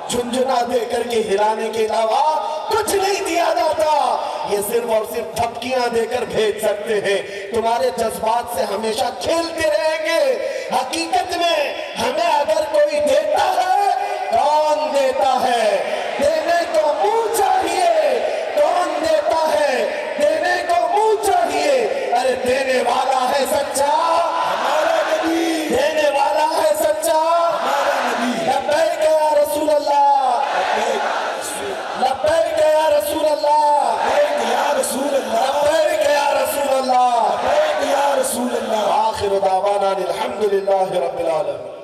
جھنجھنا دے کر کے ہلانے کے علاوہ کچھ نہیں دیا جاتا، یہ صرف اور صرف تھپکیاں دے کر بھیج سکتے ہیں۔ تمہارے جذبات سے ہمیشہ کھیلتے رہیں گے۔ حقیقت میں ہمیں اگر کوئی دیتا ہے، کون دیتا ہے؟ دینے کو منہ چاہیے، کون دیتا ہے؟ دینے کو منہ چاہیے۔ ارے دینے والا ہے سچا،
ہمارا نبی،
دینے والا ہے سچا۔
ہمارا نبی،
لبیک یا رسول اللہ، لبیک یا رسول اللہ،
لبیک یا رسول اللہ،
لبیک یا رسول اللہ۔
لبیک یا رسول اللہ۔
آخر دعوانا الحمدللہ رب العالمین۔